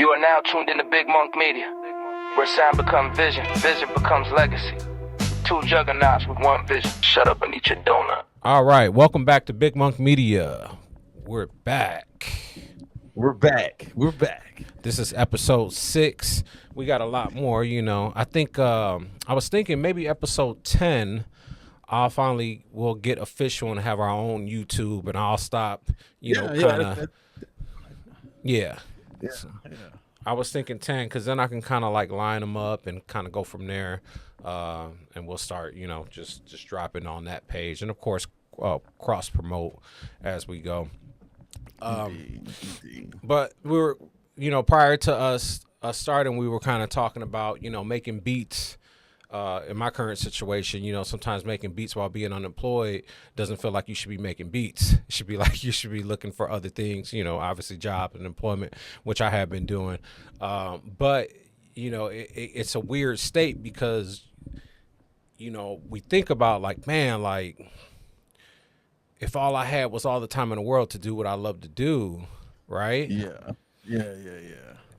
You are now tuned into Big Monk Media, where sound becomes vision, vision becomes legacy. Two juggernauts with one vision. Shut up and eat your donut. All right, welcome back to Big Monk Media. We're back. We're back. This is episode 6. We got a lot more, I think I was thinking maybe episode 10 I'll finally will get official and have our own YouTube, and I'll stop, Yeah. So, I was thinking 10 because then I can kind of like line them up and kind of go from there, and we'll start, just dropping on that page, and of course cross promote as we go. But we were, prior to us starting, we were kind of talking about, making beats. In my current situation, sometimes making beats while being unemployed doesn't feel like you should be making beats. It should be like you should be looking for other things, obviously job and employment, which I have been doing. But, it's a weird state because, we think about like, man, like if all I had was all the time in the world to do what I love to do, right? Yeah.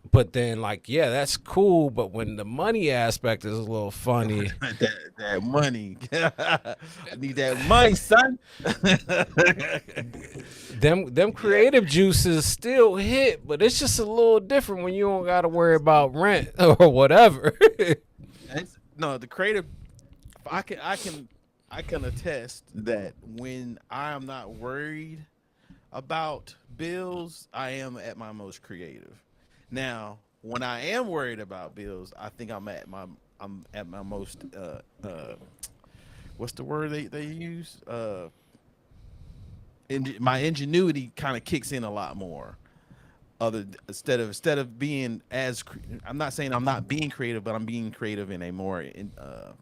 But then, like, yeah, that's cool. But when the money aspect is a little funny, that money, I need that money, son. them creative juices still hit, but it's just a little different when you don't got to worry about rent or whatever. No, the creative, I can attest that when I am not worried about bills, I am at my most creative. Now, when I am worried about bills, I think I'm at my most what's the word they use? My ingenuity kind of kicks in a lot more. Instead of being as I'm not saying I'm not being creative, but I'm being creative in a more in a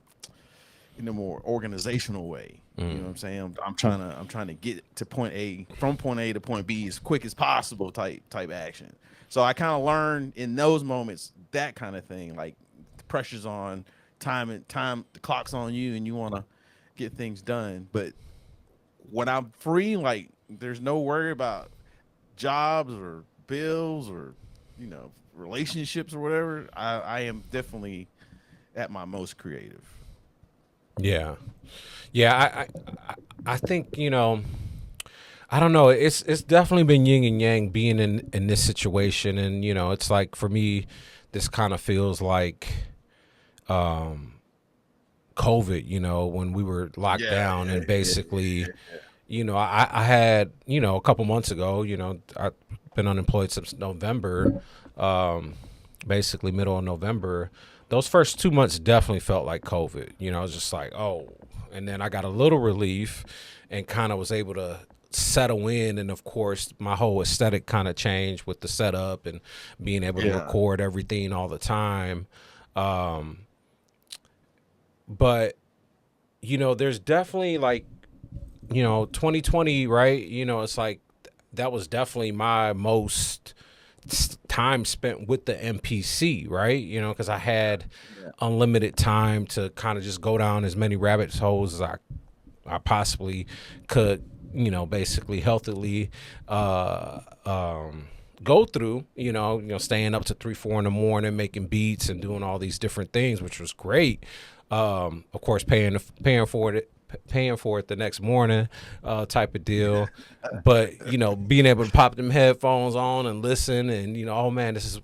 more organizational way. You know what I'm saying? I'm trying to get to point A from point A to point B as quick as possible type action. So I kind of learn in those moments that kind of thing, like the pressure's on, time, the clock's on you, and you want to get things done. But when I'm free, like there's no worry about jobs or bills or relationships or whatever. I am definitely at my most creative. Yeah. I think I don't know. It's definitely been yin and yang being in this situation, and it's like for me, this kind of feels like COVID. When we were locked down, and basically, I had a couple months ago. I've been unemployed since November, basically middle of November. Those first 2 months definitely felt like COVID. I was just like, oh, and then I got a little relief, and kind of was able to settle in, and of course my whole aesthetic kind of changed with the setup and being able to record everything all the time, but there's definitely like 2020, right? It's like that was definitely my most time spent with the MPC, right? Because I had unlimited time to kind of just go down as many rabbit holes as I possibly could, basically healthily go through, staying up to 3-4 in the morning, making beats and doing all these different things, which was great. Of course, paying for it the next morning, type of deal. But being able to pop them headphones on and listen, and oh man, this is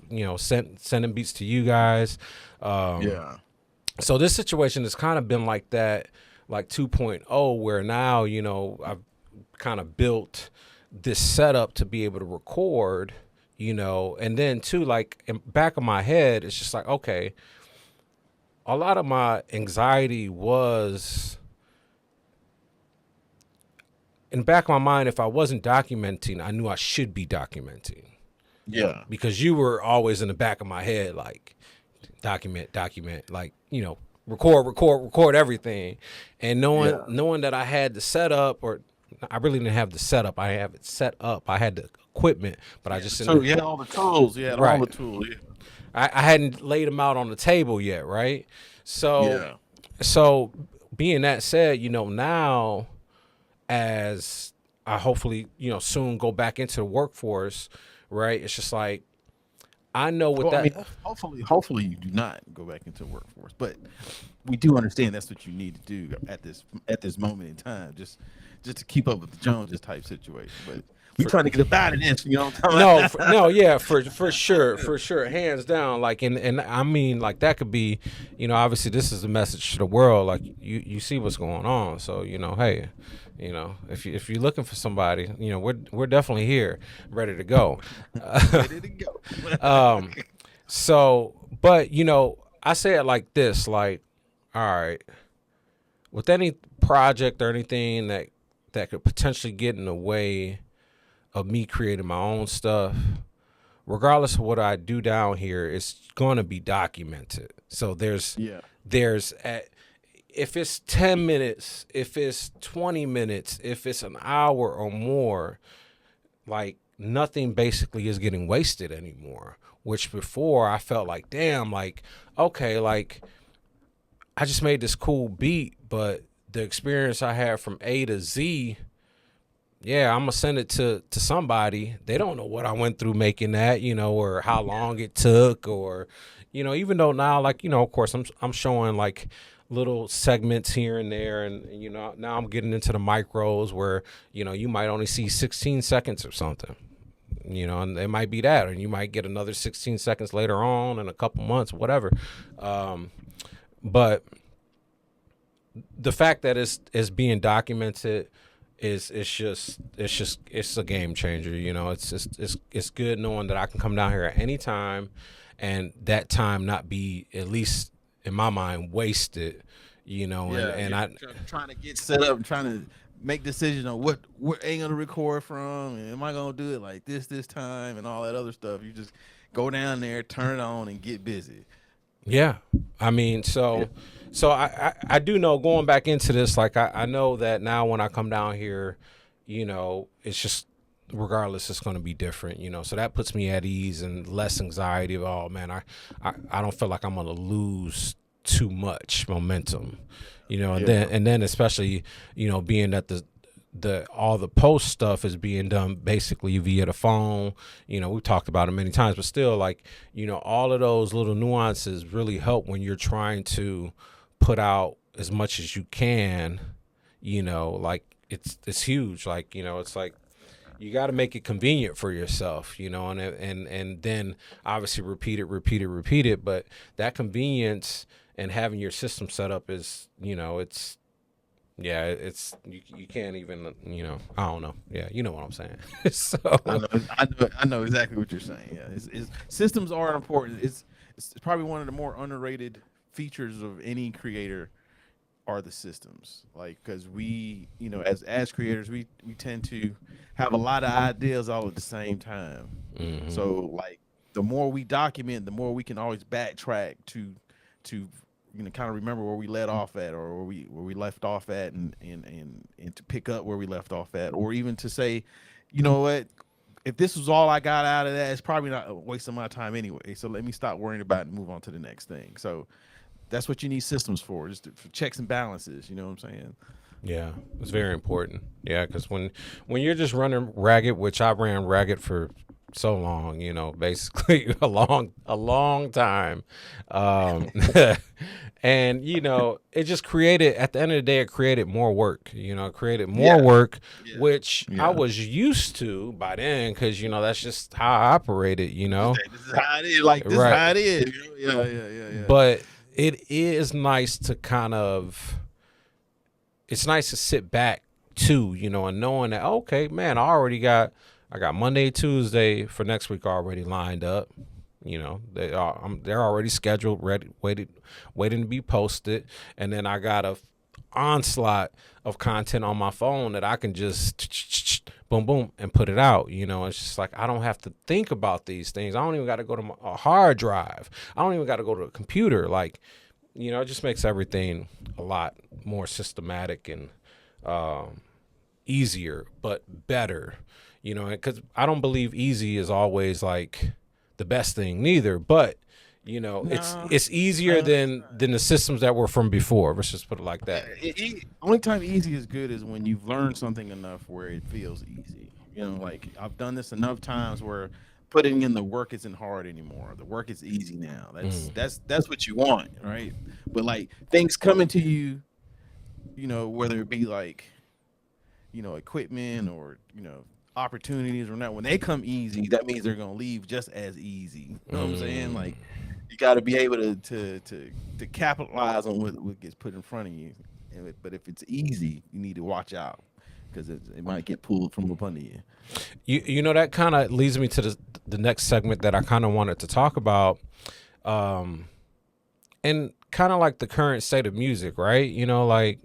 sending beats to you guys. So this situation has kind of been like that, like 2.0, where now I've kind of built this setup to be able to record, and then too, like in back of my head, it's just like, okay, a lot of my anxiety was in the back of my mind. If I wasn't documenting, I knew I should be documenting. Yeah. Because you were always in the back of my head, like document, like, record everything. And knowing that I had the setup, or I really didn't have the setup. I have it set up. I had the equipment, but I just didn't. So you had all the tools. You had all the tools. Yeah. I hadn't laid them out on the table yet, right? So being that said, now as I hopefully, soon go back into the workforce, right? It's just like I know with Well, I that. mean, hopefully you do not go back into the workforce, but we do understand that's what you need to do at this moment in time, just to keep up with the Joneses type situation. But we For, trying to get up out of this, you know what I'm no, talking about? no, yeah, for sure, hands down. Like, and I mean, like that could be, obviously this is a message to the world. Like, you see what's going on, so hey, if you're looking for somebody, we're definitely here, ready to go. Ready to go. um, so, but I say it like this, like, all right, with any project or anything that could potentially get in the way of me creating my own stuff, regardless of what I do down here, it's going to be documented. So Yeah. there's if it's 10 minutes, if it's 20 minutes, if it's an hour or more, like nothing basically is getting wasted anymore. Which before I felt like, damn, like, okay, like I just made this cool beat, but the experience I had from A to Z, yeah, I'm gonna send it to somebody. They don't know what I went through making that, or how long it took, or, even though now, like, of course, I'm showing like little segments here and there, and now I'm getting into the micros where you might only see 16 seconds or something, and it might be that, and you might get another 16 seconds later on in a couple months, whatever. But the fact that it's being documented it's a game changer. It's good knowing that I can come down here at any time, and that time not be, at least in my mind, wasted. And I trying to get set up and trying to make decisions on what angle to record from, and am I gonna do it like this time and all that other stuff. You just go down there, turn it on, and get busy. Yeah, I mean, so I do know, going back into this, like I know that now when I come down here, it's just, regardless, it's going to be different, so that puts me at ease and less anxiety of, oh man, I don't feel like I'm going to lose too much momentum, and then especially, being that the all the post stuff is being done basically via the phone. We've talked about it many times, but still, like, all of those little nuances really help when you're trying to put out as much as you can. Like it's huge. Like, it's like you got to make it convenient for yourself, and then obviously repeat it. But that convenience and having your system set up is, it's, yeah, it's you can't even, I don't know. Yeah, you know what I'm saying. So I know exactly what you're saying. Yeah, systems are important. It's probably one of the more underrated features of any creator are the systems. Like, because we, as creators, we tend to have a lot of ideas all at the same time. mhm. So, like, the more we document, the more we can always backtrack to kind of remember where we let off at, or where we left off at, and to pick up where we left off at, or even to say, you know what, if this was all I got out of that, it's probably not a waste of my time anyway. So let me stop worrying about it and move on to the next thing. So that's what you need systems for, just for checks and balances. You know what I'm saying? Yeah, it's very important. Yeah, because when you're just running ragged, which I ran ragged for so long, basically a long time, and it just created, at the end of the day, it created more work. It created more work, which I was used to by then, because that's just how I operated. This is how it is. Like, this is how it is. Yeah. But it is nice to kind of, it's nice to sit back too, and knowing that, okay, man, I got Monday, Tuesday for next week already lined up. They're already scheduled, ready, waiting to be posted, and then I got a onslaught of content on my phone that I can just boom boom and put it out. It's just like, I don't have to think about these things. I don't even got to go to a hard drive. I don't even got to go to a computer. Like, it just makes everything a lot more systematic and easier, but better. Because I don't believe easy is always like the best thing neither, but it's easier than the systems that were from before. Let's just put it like that. Only time easy is good is when you've learned something enough where it feels easy. Like, I've done this enough times where putting in the work isn't hard anymore. The work is easy now. That's what you want, right? But like things coming to you, whether it be like, equipment or, opportunities or not, when they come easy, that means they're gonna leave just as easy. You know what I'm saying? Like you got to be able to capitalize on what gets put in front of you. But if it's easy, you need to watch out because it might get pulled from up under you. That kind of leads me to the next segment that I kind of wanted to talk about, and kind of like the current state of music, right? Like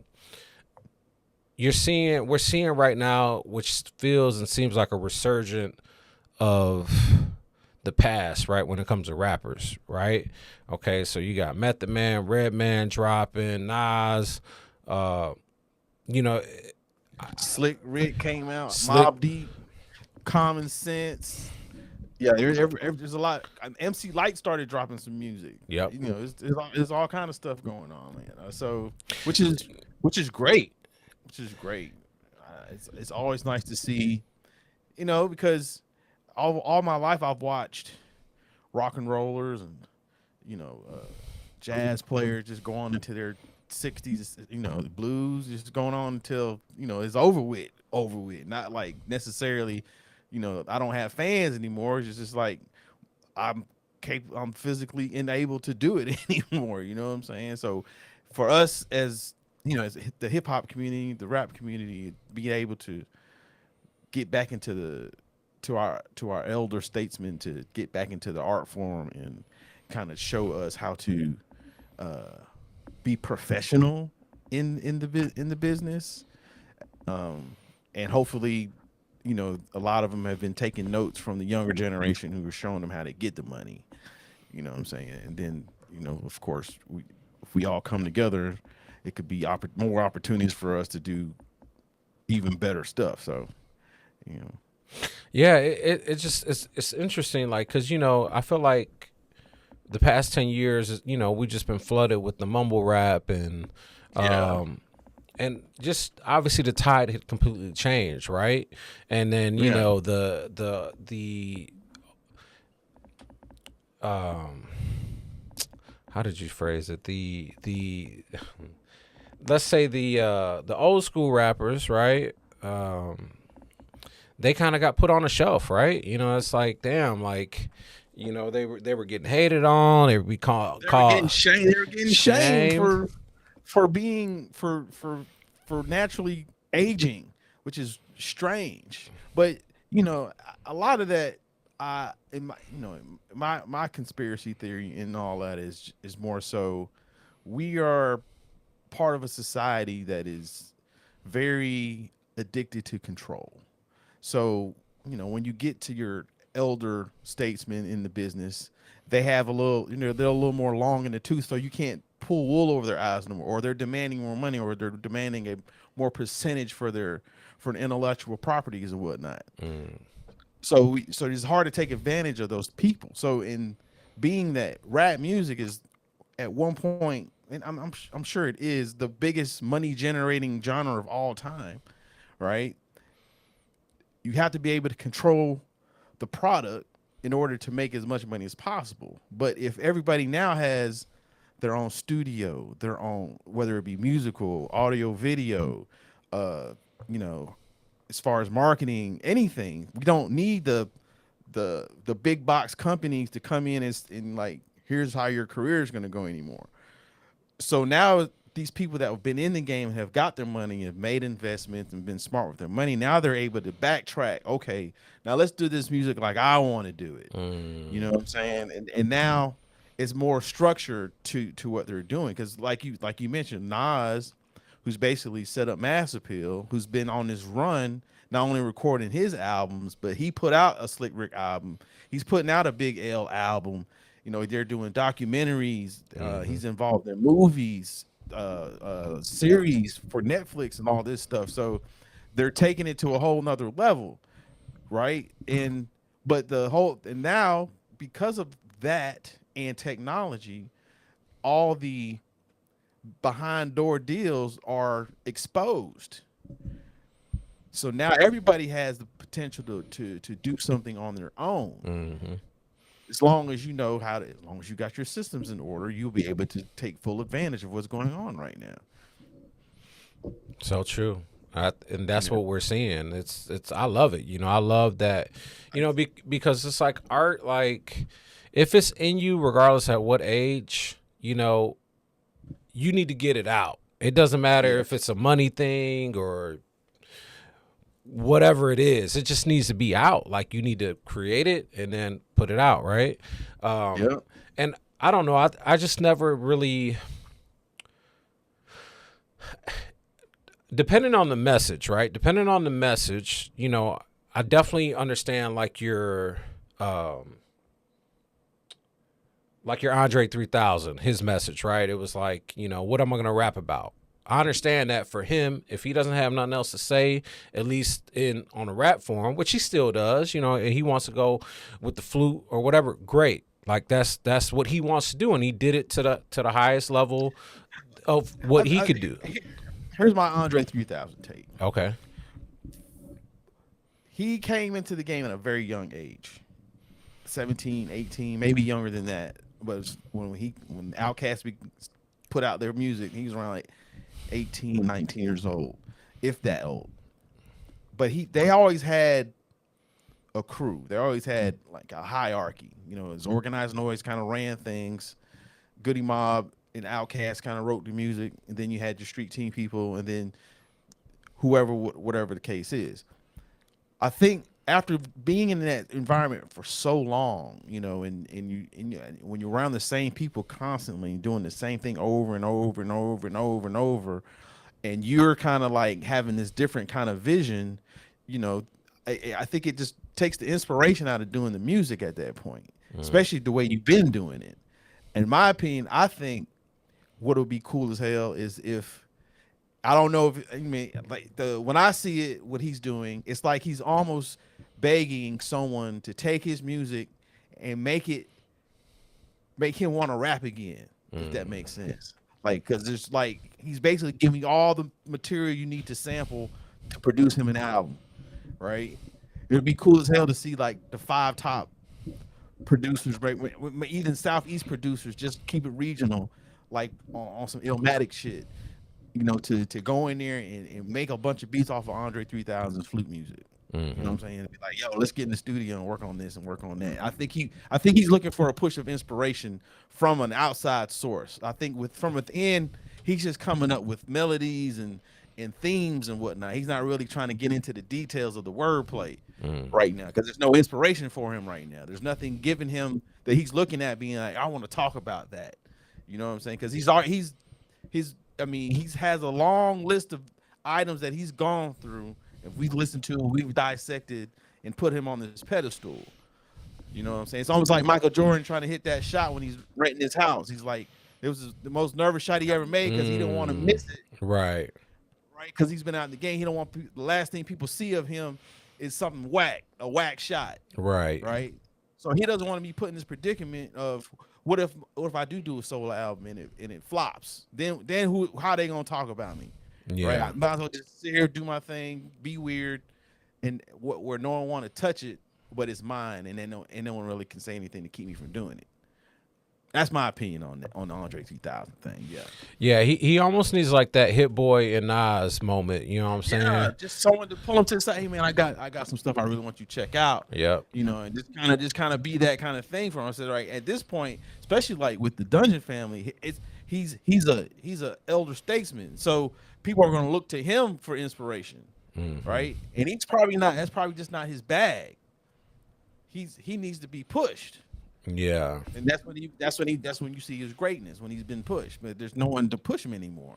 we're seeing right now, which feels and seems like a resurgent of the past, right? When it comes to rappers, right? Okay, so you got Method Man, Redman dropping, Nas, you know, Slick Rick came out, Slick, Mob Deep, Common Sense. Yeah, there's a lot. MC Light started dropping some music. Yep. There's all kind of stuff going on, man. So which is great, which is great. It's always nice to see, because all my life I've watched rock and rollers and jazz players just go on into their 60s, the blues just going on until it's over with. Not like necessarily, I don't have fans anymore. It's just like I'm physically unable to do it anymore. You know what I'm saying? So for us as as the hip hop community, the rap community, being able to get back into to our elder statesmen to get back into the art form and kind of show us how to be professional in the business, and hopefully a lot of them have been taking notes from the younger generation who are showing them how to get the money. You know what I'm saying? And then of course if we all come together, it could be more opportunities for us to do even better stuff. So yeah, it's interesting, like, because I feel like the past 10 years, we just been flooded with the mumble rap and and just obviously the tide had completely changed, right? And then the how did you phrase it? The let's say the old school rappers, right? They kind of got put on a shelf, right? It's like, damn, like, they were getting hated on. They would be called getting shamed. They were getting shamed for being for naturally aging, which is strange. But a lot of that, in my conspiracy theory and all that is more so, we are part of a society that is very addicted to control. So, when you get to your elder statesmen in the business, they have a little, they're a little more long in the tooth, so you can't pull wool over their eyes no more, or they're demanding more money, or they're demanding a more percentage for the intellectual properties and whatnot. So it's hard to take advantage of those people. So in being that rap music is at one point, and I'm sure it is the biggest money generating genre of all time, right? You have to be able to control the product in order to make as much money as possible. But if everybody now has their own studio, their own, whether it be musical, audio, video, as far as marketing, anything, we don't need the big box companies to come in and like, here's how your career is going to go anymore. So now these people that have been in the game have got their money, have made investments and been smart with their money. Now they're able to backtrack. Okay, now let's do this music like I want to do it. You know what I'm saying? And now it's more structured to what they're doing. Because like you mentioned, Nas, who's basically set up Mass Appeal, who's been on this run, not only recording his albums, but he put out a Slick Rick album. He's putting out a Big L album. They're doing documentaries. He's involved in movies, series for Netflix and all this stuff. So they're taking it to a whole nother level, right? But now because of that and technology, all the behind door deals are exposed. So now everybody has the potential to do something on their own. Mm-hmm. As long as you know how to, as long as you got your systems in order, you'll be able to take full advantage of what's going on right now. So true. And that's Yeah. what we're seeing. It's I love it. I love that, because it's like art, like if it's in you, regardless at what age, you need to get it out. It doesn't matter Yeah. if it's a money thing or whatever it is. It just needs to be out. Like you need to create it and then put it out, right? Yeah. And I don't know. I just never really, depending on the message, right? Depending on the message, I definitely understand like your Andre 3000, his message, right? It was like, what am I going to rap about? I understand that for him, if he doesn't have nothing else to say, at least on a rap form, which he still does, and he wants to go with the flute or whatever, great. Like that's what he wants to do, and he did it to the highest level of what he could do. Here's my Andre 3000 take. Okay. He came into the game at a very young age, 17, 18, maybe younger than that. But when Outkast put out their music, he was around like 18, 19 years old, if that old. But they always had a crew. They always had like a hierarchy. It was Organized Noise kind of ran things. Goody Mob and Outkast kind of wrote the music, and then you had your street team people, and then whatever the case is. I think after being in that environment for so long, when you're around the same people constantly doing the same thing over and over and over and over and over, and you're kind of like having this different kind of vision, I think it just takes the inspiration out of doing the music at that point, especially the way you've been doing it. In my opinion, I think what would be cool as hell is if, I don't know if when I see it, what he's doing, it's like he's almost begging someone to take his music and make him want to rap again, if that makes sense. Like, because it's like he's basically giving you all the material you need to sample to produce him an album, right? It'd be cool as hell to see like the 5 top producers, right? Even Southeast producers, just keep it regional, like on some Illmatic shit. To go in there and make a bunch of beats off of Andre 3000's flute music. You know what I'm saying? Be like, yo, let's get in the studio and work on this and work on that. I think he's looking for a push of inspiration from an outside source. I think from within, he's just coming up with melodies and themes and whatnot. He's not really trying to get into the details of the wordplay right now, because there's no inspiration for him right now. There's nothing giving him that he's looking at being like, I want to talk about that. You know what I'm saying? Because he has a long list of items that he's gone through. If we listen to him, we've dissected and put him on this pedestal. You know what I'm saying? It's almost like Michael Jordan trying to hit that shot when he's renting his house. He's like, it was the most nervous shot he ever made because he didn't want to miss it. Right. Because he's been out in the game. He don't want the last thing people see of him is something a whack shot. Right. So he doesn't want to be put in this predicament of, what if I do a solo album and it flops? Then how they gonna talk about me? Yeah. Right? I might as well just sit here, do my thing, be weird, and where no one want to touch it, but it's mine, and no one really can say anything to keep me from doing it. That's my opinion on the Andre 3000 thing. Yeah. Yeah, he almost needs like that Hit Boy and Nas moment. You know what I'm saying? Yeah, just someone to pull him to the side. Hey man, I got some stuff I really want you to check out. Yep. And just kind of be that kind of thing for him. So right at this point, especially like with the Dungeon family, he's a elder statesman. So people are going to look to him for inspiration, right? And that's probably just not his bag. He needs to be pushed. Yeah. And that's when you see his greatness, when he's been pushed. But there's no one to push him anymore.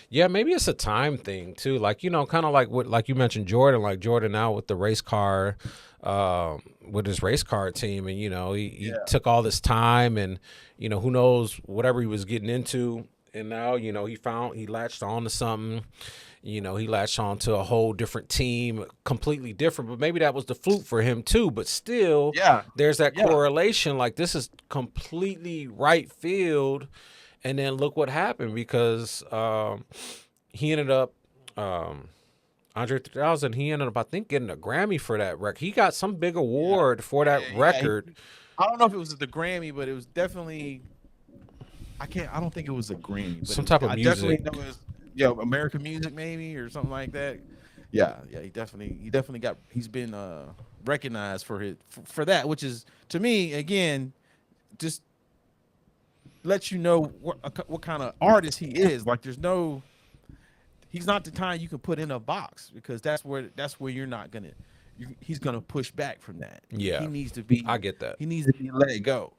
Yeah, maybe it's a time thing too. Like, kind of like what, like you mentioned Jordan, like Jordan now with the race car, with his race car team, and he took all this time, and who knows whatever he was getting into, and now he latched on to something. He latched on to a whole different team, completely different. But maybe that was the flute for him too. But still, there's that correlation. Like, this is completely right field. And then look what happened, because he ended up Andre 3000, he ended up, I think, getting a Grammy for that record. He got some big Yeah, award for that yeah. record. I don't know if it was the Grammy, but it was definitely. I don't think it was a Grammy, but it Some was. type of I definitely music. know it was. American music maybe or something like that. Yeah. He definitely got. He's been recognized for for that, which is to me again just lets you know what kind of artist he is. Like, there's no. He's not the kind you can put in a box because that's where you're not gonna. He's gonna push back from that. He Yeah, needs to be. I get that. He needs to be let it go.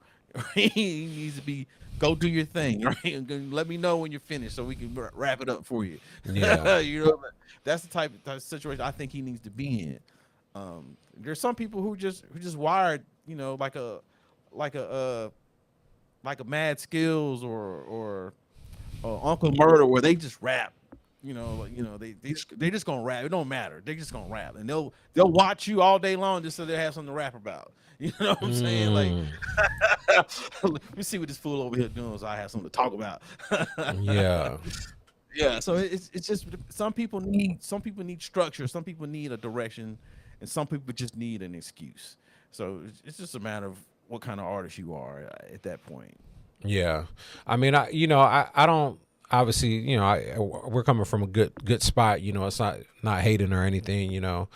He needs to be go do your thing, right? And let me know when you're finished so we can wrap it up for you. Yeah. You know, that's the type of situation I think he needs to be in. There's some people who just wired, like a like a Mad Skills or Uncle Murder where they just rap. They just gonna rap. It don't matter. They just gonna rap, and they'll watch you all day long just so they have something to rap about. You know what I'm saying? Like, Mm, let me see what this fool over here doing, so I have something to talk about. yeah. Yeah. So it's just some people need structure, some people need a direction, and some people just need an excuse. So it's just a matter of what kind of artist you are at that point. Yeah, I mean, I don't obviously, we're coming from a good spot. It's not hating or anything.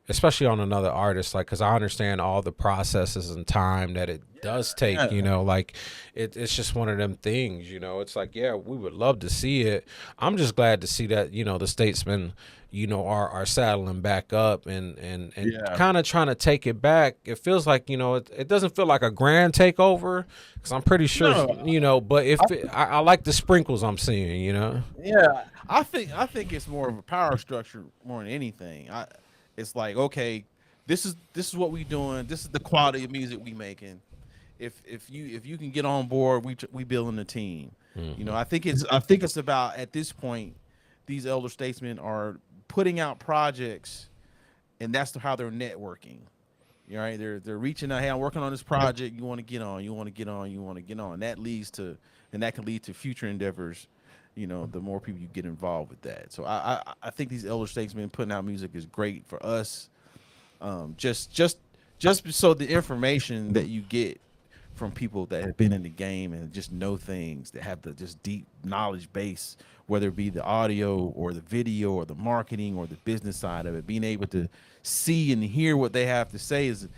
Especially on another artist, like, because I understand all the processes and time that it does take. Yeah. Like it's just one of them things. It's like, yeah, we would love to see it. I'm just glad to see that the statesmen are saddling back up and Yeah. kind of trying to take it back. It feels like it doesn't feel like a grand takeover because I'm pretty sure No. but I like the sprinkles I'm seeing. Yeah, I think it's more of a power structure more than anything. It's like, okay, this is what we doing. This is the quality of music we making. If you can get on board, we building a team. Mhm. I think it's about at this point, these elder statesmen are putting out projects, and that's how they're networking. Right? They're reaching out. Hey, I'm working on this project. You want to get on? You want to get on? You want to get on? And that can lead to future endeavors. The more people you get involved with that. So I think these elder statesmen putting out music is great for us. Just so the information that you get from people that have been in the game and just know things that have the just deep knowledge base, whether it be the audio or the video or the marketing or the business side of it, being able to see and hear what they have to say is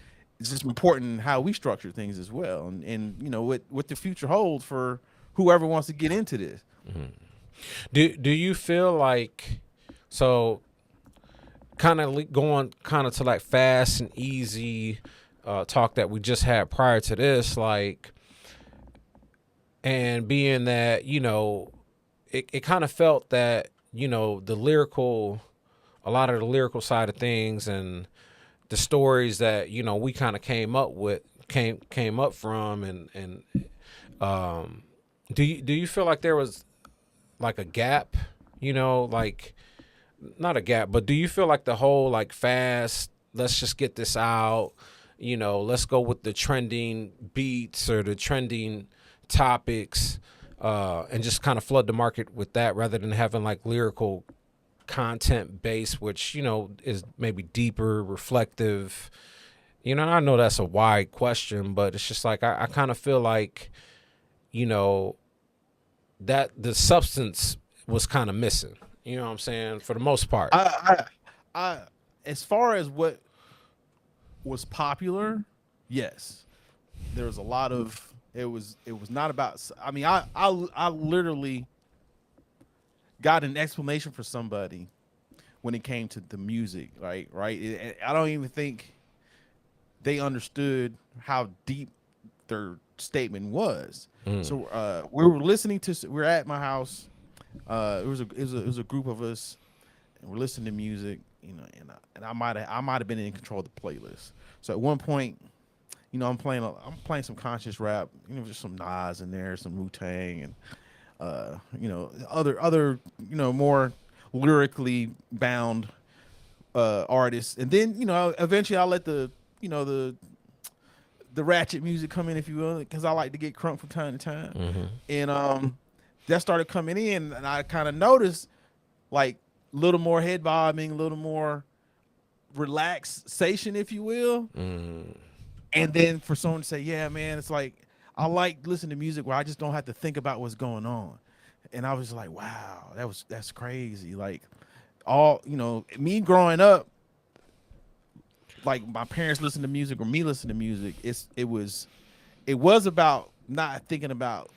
just important in how we structure things as well. And what the future holds for whoever wants to get into this. Do you feel like so kind of going kind of to like fast and easy talk that we just had prior to this, like, and being that it kind of felt that a lot of the lyrical side of things and the stories that we kind of came up from and do you feel like there was like a gap, like not a gap, but do you feel like the whole like fast, let's just get this out, let's go with the trending beats or the trending topics, and just kind of flood the market with that rather than having like lyrical content base, which, is maybe deeper, reflective. I know that's a wide question, but it's just like I kind of feel like, that the substance was kind of missing. You know what I'm saying? For the most part. I as far as what was popular, yes, there was a lot of it was not about. I mean, I literally got an explanation for somebody when it came to the music, right. I don't even think they understood how deep their statement was. So we were listening to. We were at my house. It was a group of us, and we're listening to music. And I might have been in control of the playlist. So at one point, I'm playing some conscious rap. Just some Nas in there, some Wu Tang, and other more lyrically bound artists. And then eventually I'll let the ratchet music come in, if you will, because I like to get crunk from time to time. And that started coming in, and I kind of noticed, like, little more head bobbing, a little more relaxation, if you will. And then for someone to say, yeah, man, it's like I like listening to music where I just don't have to think about what's going on. And I was like, wow, that's crazy. Like all, me growing up, like my parents listen to music or me listen to music, it was about not thinking about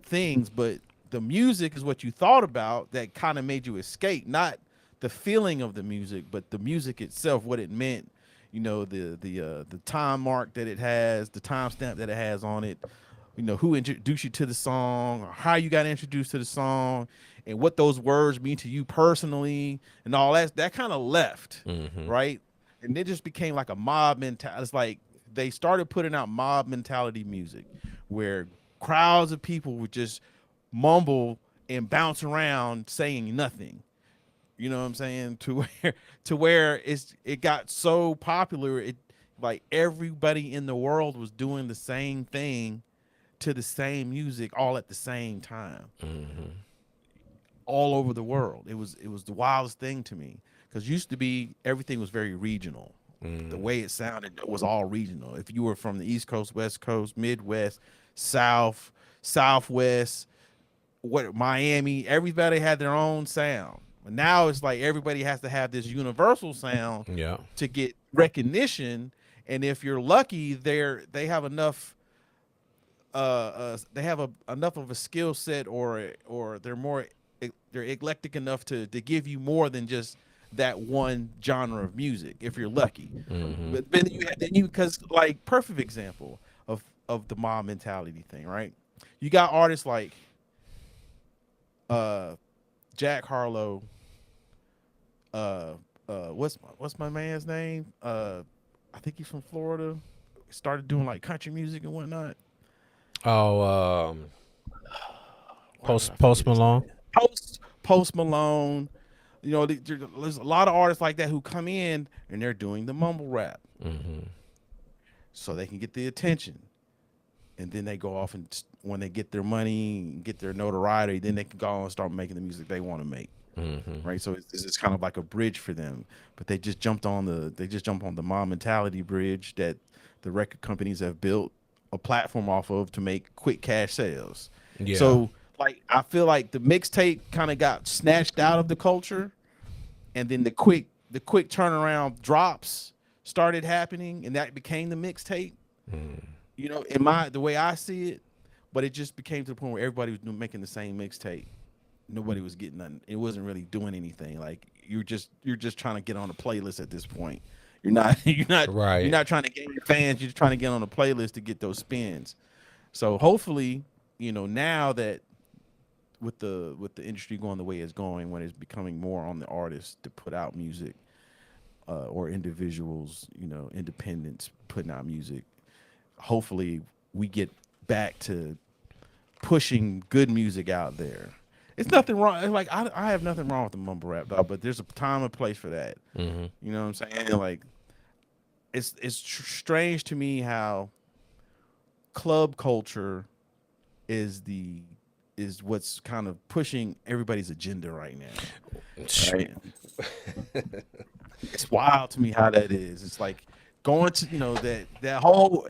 things, but the music is what you thought about that kind of made you escape, not the feeling of the music, but the music itself, what it meant, the time mark that it has, the timestamp that it has on it, who introduced you to the song, or how you got introduced to the song, and what those words mean to you personally, and all that kind of left, right? And it just became like a mob mentality. It's like they started putting out mob mentality music where crowds of people would just mumble and bounce around saying nothing. You know what I'm saying? To where it got so popular, it like everybody in the world was doing the same thing to the same music all at the same time. All over the world. It was the wildest thing to me, because used to be everything was very regional. The way it sounded was all regional. If you were from the East Coast, West Coast, Midwest, South, Southwest, Miami, everybody had their own sound. But now it's like everybody has to have this universal sound to get recognition. And if you're lucky, they have enough enough of a skill set, or they're eclectic enough to give you more than just that one genre of music, if you're lucky. But then because like perfect example of the mob mentality thing, right? You got artists like Jack Harlow, what's my man's name? I think he's from Florida. Started doing like country music and whatnot. Post Malone. Post Malone. There's a lot of artists like that who come in and they're doing the mumble rap, so they can get the attention, and then they go off and when they get their money, get their notoriety, then they can go and start making the music they want to make. Right. So it's kind of like a bridge for them, but they just jumped on the mob mentality bridge that the record companies have built a platform off of to make quick cash sales. Yeah. So like I feel like the mixtape kind of got snatched out of the culture, and then the quick turnaround drops started happening, and that became the mixtape. The way I see it, but it just became to the point where everybody was making the same mixtape. Nobody was getting nothing. It wasn't really doing anything. Like you're just trying to get on a playlist at this point. You're not right. You're not trying to gain fans. You're just trying to get on a playlist to get those spins. So hopefully, now that with the industry going the way it's going, when it's becoming more on the artists to put out music, or individuals, independents putting out music, hopefully we get back to pushing good music out there. It's nothing wrong. It's like I have nothing wrong with the mumble rap, dog, but there's a time and place for that. You know what I'm saying? Like it's strange to me how club culture is what's kind of pushing everybody's agenda right now. Right? It's wild to me how that is. It's like going to that whole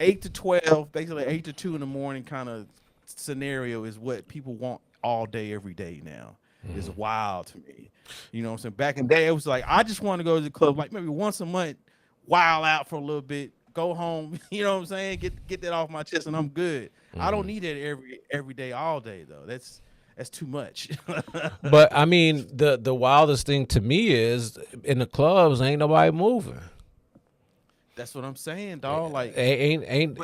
8 to 12, basically 8 to 2 in the morning kind of scenario is what people want all day, every day now. It's wild to me. You know what I'm saying? Back in the day, it was like I just want to go to the club like maybe once a month, wild out for a little bit, go home, you know what I'm saying? Get that off my chest and I'm good. I don't need that every day, all day though. That's too much. But I mean, the wildest thing to me is in the clubs ain't nobody moving. That's what I'm saying, dog. Like ain't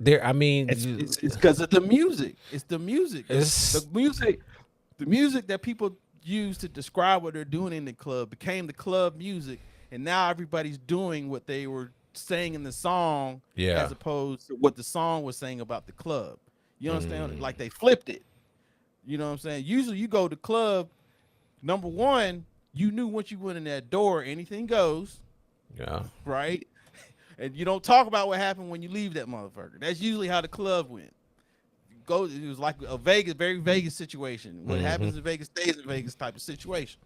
there. I mean, it's because of the music. It's the music. The music that people use to describe what they're doing in the club became the club music, and now everybody's doing what they were saying in the song, as opposed to what the song was saying about the club. You understand? Like they flipped it. You know what I'm saying? Usually, you go to club. Number one, you knew once you went in that door, anything goes. Yeah. Right. And you don't talk about what happened when you leave that motherfucker. That's usually how the club went. It was like a very Vegas situation. What happens in Vegas stays in Vegas type of situation.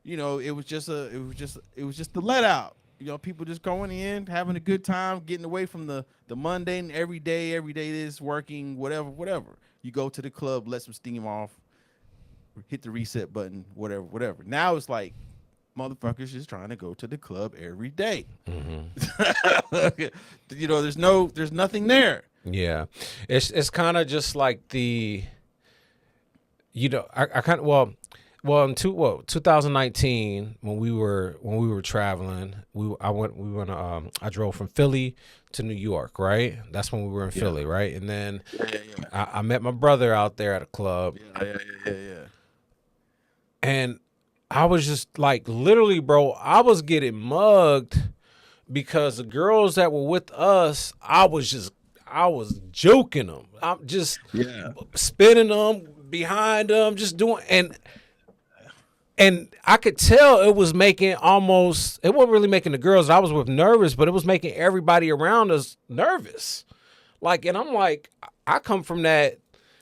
it was just the let out. People just going in, having a good time, getting away from the mundane every day this working, whatever. You go to the club, let some steam off, hit the reset button, whatever. Now it's like motherfuckers just trying to go to the club every day. There's nothing there. Yeah, it's kind of just like I kind of in 2019 when we were traveling, I drove from Philly to New York, right? That's when we were in Philly, right? And then I met my brother out there at a club. Yeah. And I was just like, literally, bro, I was getting mugged because the girls that were with us, I was joking them. I'm just spinning them behind them, just doing, and I could tell it wasn't really making the girls I was with nervous, but it was making everybody around us nervous. Like, and I'm like, I come from that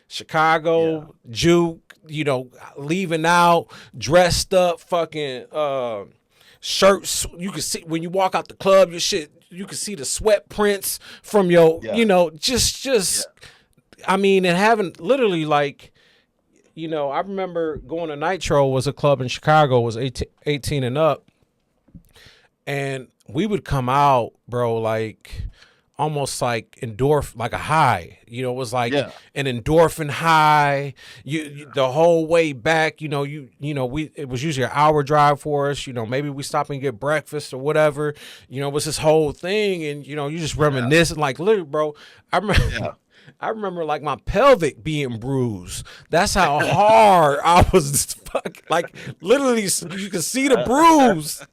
Chicago juke, leaving out, dressed up, fucking shirts. You can see when you walk out the club, your shit, you can see the sweat prints from your, I mean, and having literally like, I remember going to Nitro, was a club in Chicago, was 18 and up. And we would come out, bro, like almost like like a high, it was like an endorphin high. You the whole way back, it was usually an hour drive for us. Maybe we stop and get breakfast or whatever. It was this whole thing, and you just reminiscing, like literally, bro. I remember like my pelvic being bruised. That's how hard I was. Like literally, you could see the bruise.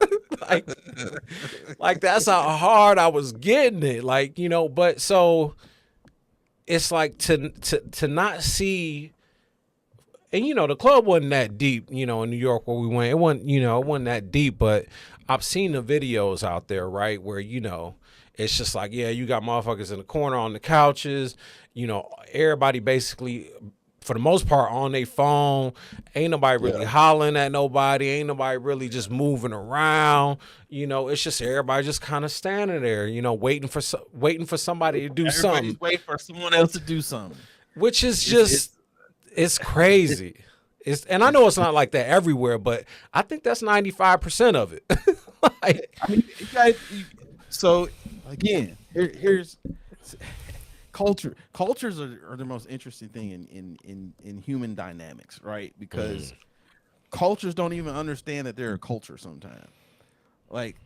like that's how hard I was getting it. Like but so it's like to not see. And the club wasn't that deep. In New York where we went, it wasn't that deep. But I've seen the videos out there, right, where it's just like, you got motherfuckers in the corner on the couches. Everybody basically, for the most part, on their phone. Ain't nobody really hollering at nobody. Ain't nobody really just moving around. It's just everybody just kind of standing there, waiting for somebody to do something. Waiting for someone else to do something. Which is it's crazy. And I know it's not like that everywhere, but I think that's 95% of it. So again, here's culture. Cultures are the most interesting thing in human dynamics, right? Because cultures don't even understand that they're a culture sometimes. Like,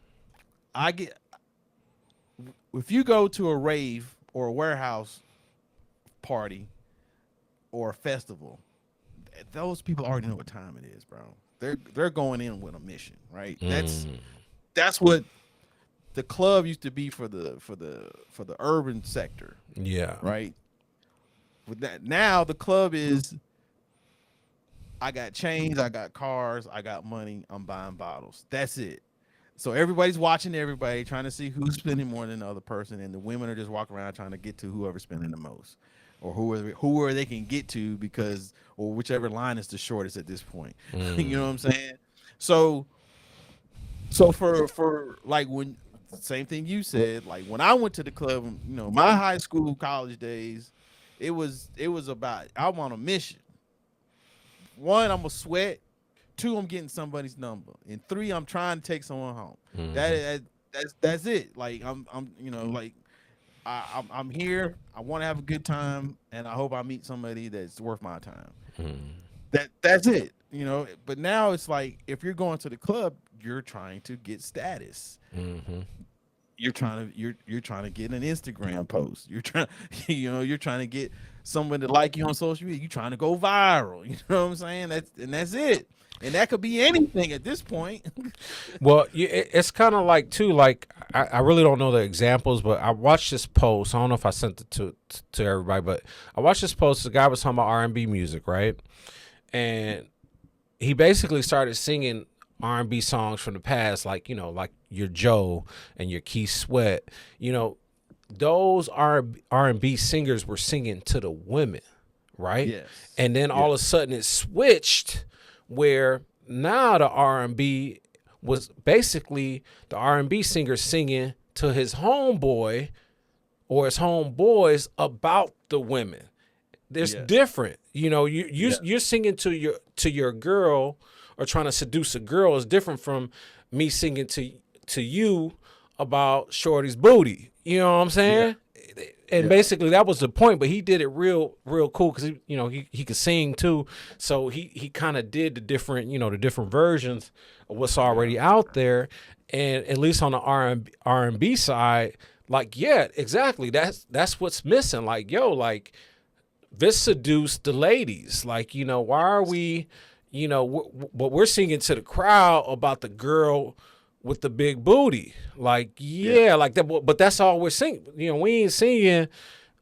if you go to a rave or a warehouse party or a festival, those people already know what time it is, bro. They're going in with a mission, right? That's what the club used to be for the urban sector. Yeah. Right. With that, now the club is, I got chains, I got cars, I got money, I'm buying bottles. That's it. So everybody's watching everybody, trying to see who's spending more than the other person, and the women are just walking around trying to get to whoever's spending the most, or whoever they can get to, or whichever line is the shortest at this point. You know what I'm saying? So for like, when same thing you said, like when I went to the club, my high school, college days, it was about, I'm on a mission. One, I'm a sweat. Two, I'm getting somebody's number. And three, I'm trying to take someone home. That's it. Like I'm here. I want to have a good time, and I hope I meet somebody that's worth my time. That's it. But now it's like, if you're going to the club, you're trying to get status. You're trying to get an Instagram post. You're trying to get someone to like you on social media. You're trying to go viral. You know what I'm saying? That's it. And that could be anything at this point. Well, it's kind of like too. Like I really don't know the examples, but I watched this post. I don't know if I sent it to everybody, but I watched this post. The guy was talking about R&B music, right? And he basically started singing R&B songs from the past, like like your Joe and your Keith Sweat. Those R&B singers were singing to the women, right? Yes. And then all of a sudden it switched, where now the R&B was basically the R&B singer singing to his homeboy or his homeboys about the women. It's Yes. different. You know, you're singing to your girl or trying to seduce a girl is different from me singing to you about Shorty's booty. You know what I'm Yeah. saying? And basically that was the point, but he did it real cool because he could sing too. So he kind of did the different versions of what's already out there. And at least on the R&B side, like, yeah, exactly. That's what's missing. Like, yo, like, this seduced the ladies. Like, why are we, but we're singing to the crowd about the girl with the big booty. Like, yeah, like that. But that's all we're singing. We ain't singing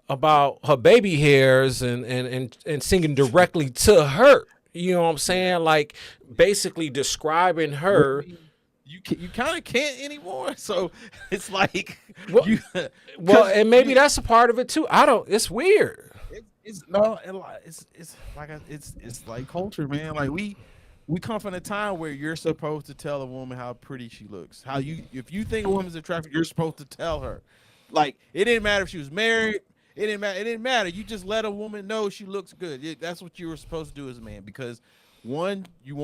about her baby hairs and singing directly to her. You know what I'm saying? Like, basically describing her. You kind of can't anymore. So it's like Well, you. well, and maybe that's a part of it too. It's weird. It's no, it's like it's like culture, man. Like we come from a time where you're supposed to tell a woman how pretty she looks. If you think a woman's attractive, you're supposed to tell her. Like, it didn't matter if she was married. It didn't matter. It didn't matter. You just let a woman know she looks good. That's what you were supposed to do as a man. Because one, you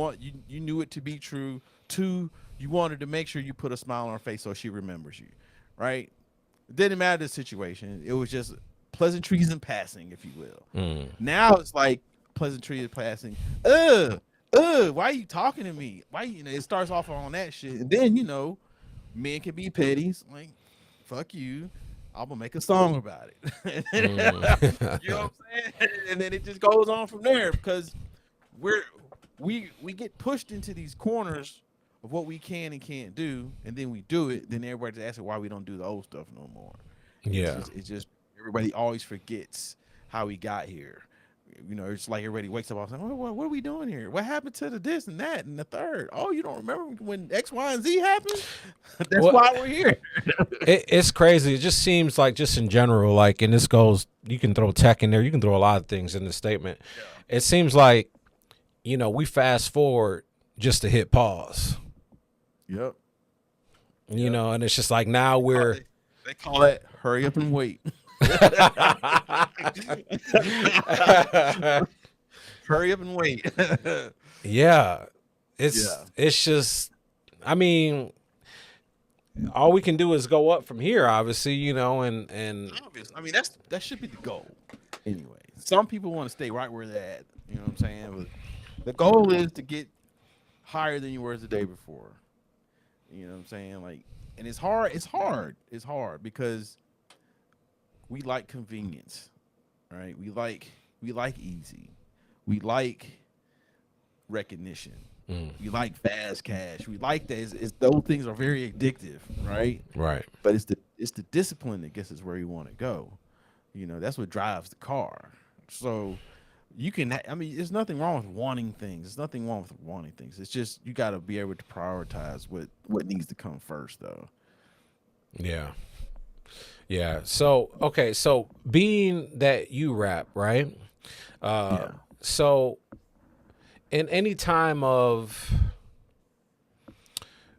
knew it to be true. Two, you wanted to make sure you put a smile on her face so she remembers you, right? It didn't matter the situation. It was just pleasantries in passing, if you will. Now it's like pleasantries in passing. Why are you talking to me? Why it starts off on that shit, and then men can be petty. Like, fuck you. I'm gonna make a song about it. You know what I'm saying? And then it just goes on from there because we get pushed into these corners of what we can and can't do, and then we do it. Then everybody's asking why we don't do the old stuff no more. Yeah. It's just everybody always forgets how we got here. It's like everybody wakes up all saying, what are we doing here? What happened to the this and that and the third? Oh, you don't remember when X, Y, and Z happened? That's why we're here. It's crazy. It just seems like, just in general, like, and this goes, you can throw tech in there, you can throw a lot of things in the statement. Yeah. It seems like, we fast forward just to hit pause. Yep. And it's just like now they call it hurry up and wait. Hurry up and wait. Yeah. It's just, I mean, all we can do is go up from here, obviously, and obviously. I mean, that should be the goal. Anyway, some people want to stay right where they're at. You know what I'm saying? But the goal is to get higher than you were the day before. You know what I'm saying? Like, and it's hard. It's hard because we like convenience, right? We like easy. We like recognition. We like fast cash. We like that. Those things are very addictive, right? Right. But it's the discipline that gets us where we want to go. That's what drives the car. So you can. I mean, there's nothing wrong with wanting things. There's nothing wrong with wanting things. It's just you got to be able to prioritize what needs to come first, though. Yeah. Yeah. So, okay. So being that you rap, right? So in any time of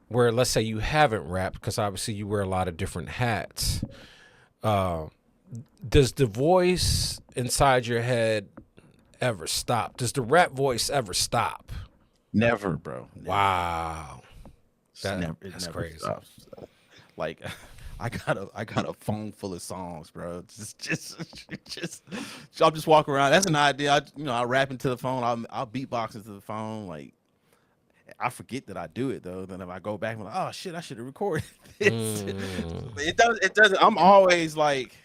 where, let's say you haven't rapped, because obviously you wear a lot of different hats, does the voice inside your head ever stop? Does the rap voice ever stop? Never, bro. Never. Wow. That's crazy. Stops. Like, I got a phone full of songs, bro. Just I'll just walk around. That's an idea. I rap into the phone. I'll beatbox into the phone. Like, I forget that I do it though. Then if I go back, I'm like, oh shit, I should have recorded this. It doesn't. I'm always like,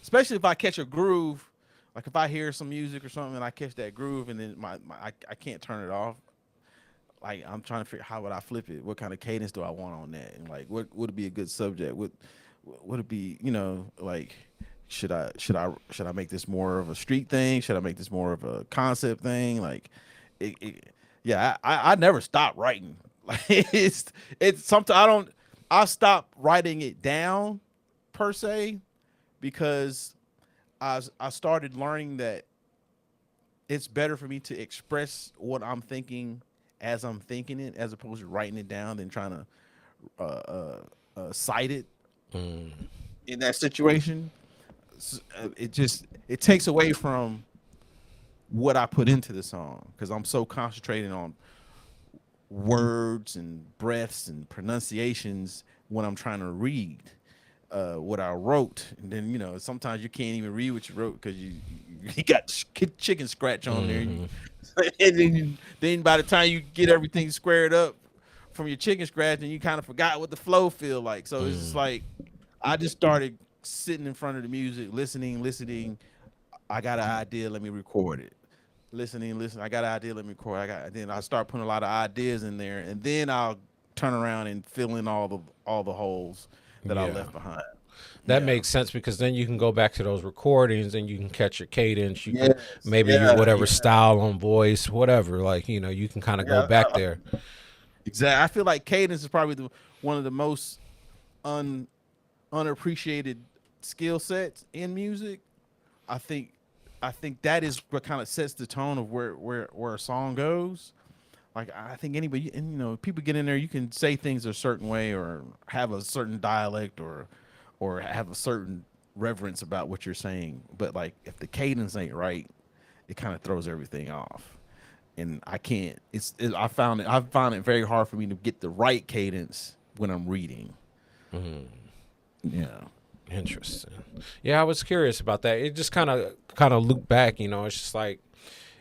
especially if I catch a groove. Like if I hear some music or something and I catch that groove and then I can't turn it off. Like, I'm trying to figure how would I flip it? What kind of cadence do I want on that? And like, what would be a good subject? Would it be, like, should I make this more of a street thing? Should I make this more of a concept thing? Like, I never stop writing. Like, it's something I stop writing it down per se because I started learning that it's better for me to express what I'm thinking as I'm thinking it, as opposed to writing it down and trying to cite it in that situation. It takes away from what I put into the song because I'm so concentrated on words and breaths and pronunciations when I'm trying to read what I wrote. And then, you know, sometimes you can't even read what you wrote because you got chicken scratch on there. And then by the time you get everything squared up from your chicken scratch, and you kind of forgot what the flow feel like. So it's just like I just started sitting in front of the music, listening. I got an idea, let me record it. Listening. I got an idea, let me record. Then I start putting a lot of ideas in there, and then I'll turn around and fill in all the holes that I left behind. That makes sense because then you can go back to those recordings and you can catch your cadence. You can Yes. maybe your whatever style on voice, whatever. Like, you know, you can kind of go back there. Exactly. I feel like cadence is probably one of the most unappreciated skill sets in music. I think that is what kind of sets the tone of where a song goes. Like I think anybody, and you know, people get in there, you can say things a certain way or have a certain dialect or have a certain reverence about what you're saying. But like if the cadence ain't right, it kind of throws everything off. And I can't. I found it very hard for me to get the right cadence when I'm reading. Yeah. Interesting. Yeah, I was curious about that. It just kind of looped back, you know. It's just like,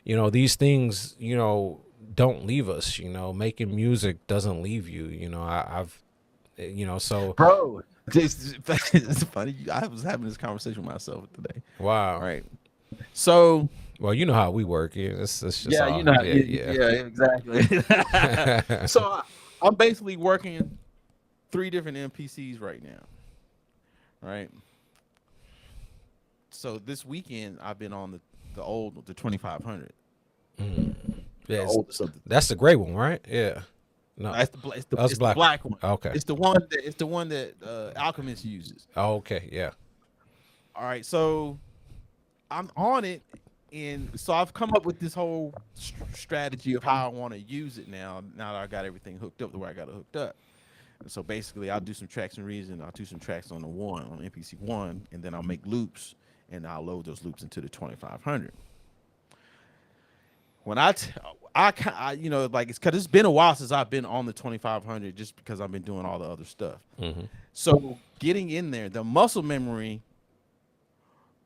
you know, these things, you know, don't leave us, you know. Making music doesn't leave you, you know. I've you know, so Bro, it's funny. I was having this conversation with myself today. wow. All right. So, well, you know how we work. It's just you know, exactly. So I'm basically working 3 different MPCs right now. Right. So this weekend I've been on the 2500. Yeah, that's the gray one, right? Yeah. No, it's the black one. Okay. It's the one that Alchemist uses. Oh, okay. Yeah. All right. So I'm on it, and so I've come up with this whole strategy of how I want to use it now. Now that I got everything hooked up the way I got it hooked up. So basically, I'll do some tracks in Reason. I'll do some tracks on MPC 1, and then I'll make loops, and I'll load those loops into the 2500. When I you know, like because it's been a while since I've been on the 2500, just because I've been doing all the other stuff. So getting in there, the muscle memory,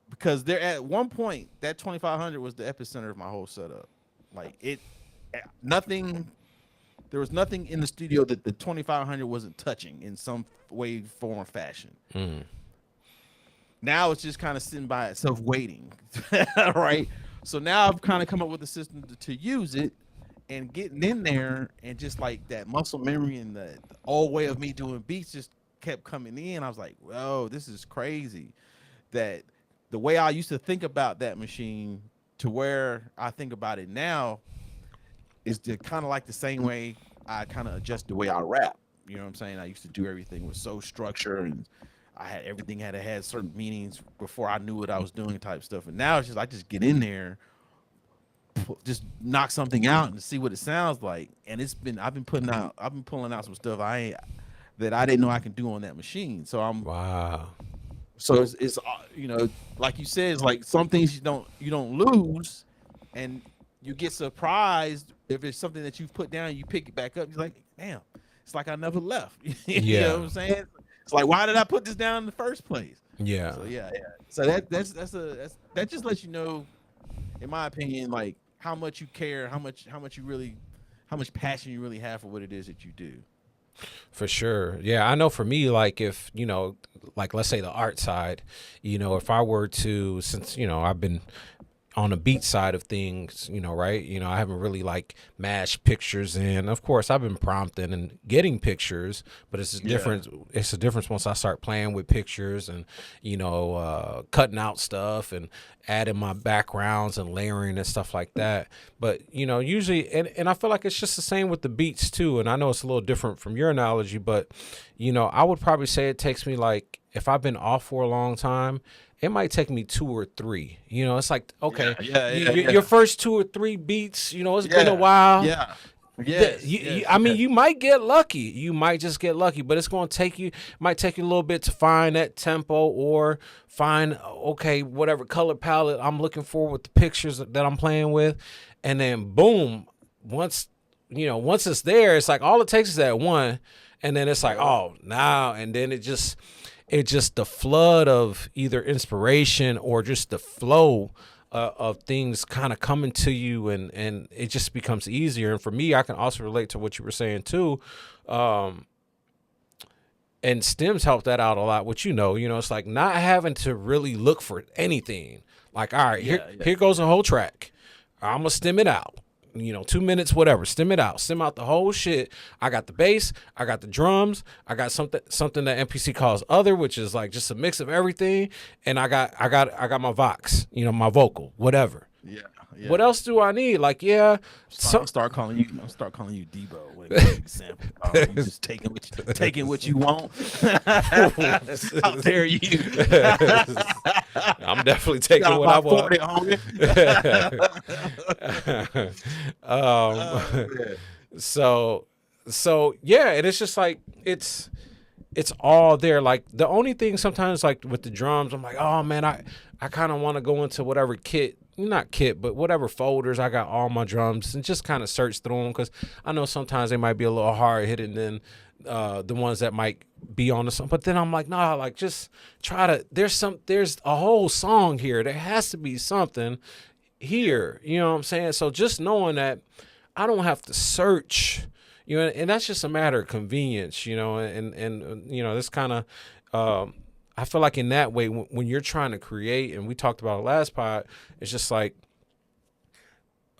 because there at one point that 2500 was the epicenter of my whole setup. Like there was nothing in the studio that the 2500 wasn't touching in some way, form, or fashion. Now it's just kind of sitting by itself waiting, right? So now I've kind of come up with a system to use it and getting in there, and just like that muscle memory and the old way of me doing beats just kept coming in. I was like, whoa, this is crazy. That the way I used to think about that machine to where I think about it now is kind of like the same way I kind of adjust the way I rap. You know what I'm saying? I used to do everything with so structure, and everything had to have certain meanings before I knew what I was doing, type stuff. And now it's just I just get in there, just knock something out and see what it sounds like. And I've been pulling out some stuff that I didn't know I can do on that machine. So wow. So it's you know, like you said, it's like some things you don't lose, and you get surprised if it's something that you've put down, you pick it back up. You're like, damn, it's like I never left. You know what I'm saying? It's like, why did I put this down in the first place? Yeah. So So that just lets you know, in my opinion, like how much you care, how much passion you really have for what it is that you do. For sure. Yeah, I know for me, like if, you know, like let's say the art side, you know, if I were to, since, you know, I've been on the beat side of things, you know, right? You know, I haven't really like mashed pictures in. Of course, I've been prompting and getting pictures, but it's a difference. It's a difference once I start playing with pictures and, you know, cutting out stuff and adding my backgrounds and layering and stuff like that. But, you know, usually, and I feel like it's just the same with the beats too. And I know it's a little different from your analogy, but, you know, I would probably say it takes me like, if I've been off for a long time, it might take me 2 or 3. You know, it's like, okay, your first 2 or 3 beats, you know, it's been a while. Yeah. Yes, I mean, you might get lucky. You might just get lucky, but it's going to might take you a little bit to find that tempo or find, okay, whatever color palette I'm looking for with the pictures that I'm playing with. And then boom, once it's there, it's like all it takes is that one. And then it's like, oh, now, and then it just the flood of either inspiration or just the flow of things kind of coming to you, and it just becomes easier. And for me, I can also relate to what you were saying too. And stems help that out a lot. Which it's like not having to really look for anything. Like, all right, here goes a whole track. I'm gonna stem it out. 2 minutes, whatever. Stem it out. Stem out the whole shit. I got the bass. I got the drums. I got something that MPC calls other, which is like just a mix of everything. And I got my vox. My vocal, whatever. Yeah. What else do I need? Like, I'll start calling you Debo. When you sample. You just taking what you want. How dare you? I'm definitely taking what I want. 40, so yeah, and it's just like it's all there. Like the only thing sometimes, like with the drums, I'm like, oh man, I kind of want to go into whatever but whatever folders I got all my drums and just kind of search through them, because I know sometimes they might be a little hard hitting than the ones that might be on the song. But then I'm like, nah, like just try to. There's a whole song here. There has to be something here. You know what I'm saying? So just knowing that I don't have to search, and that's just a matter of convenience, and this kind of. I feel like in that way, when you're trying to create, and we talked about it last pod, it's just like,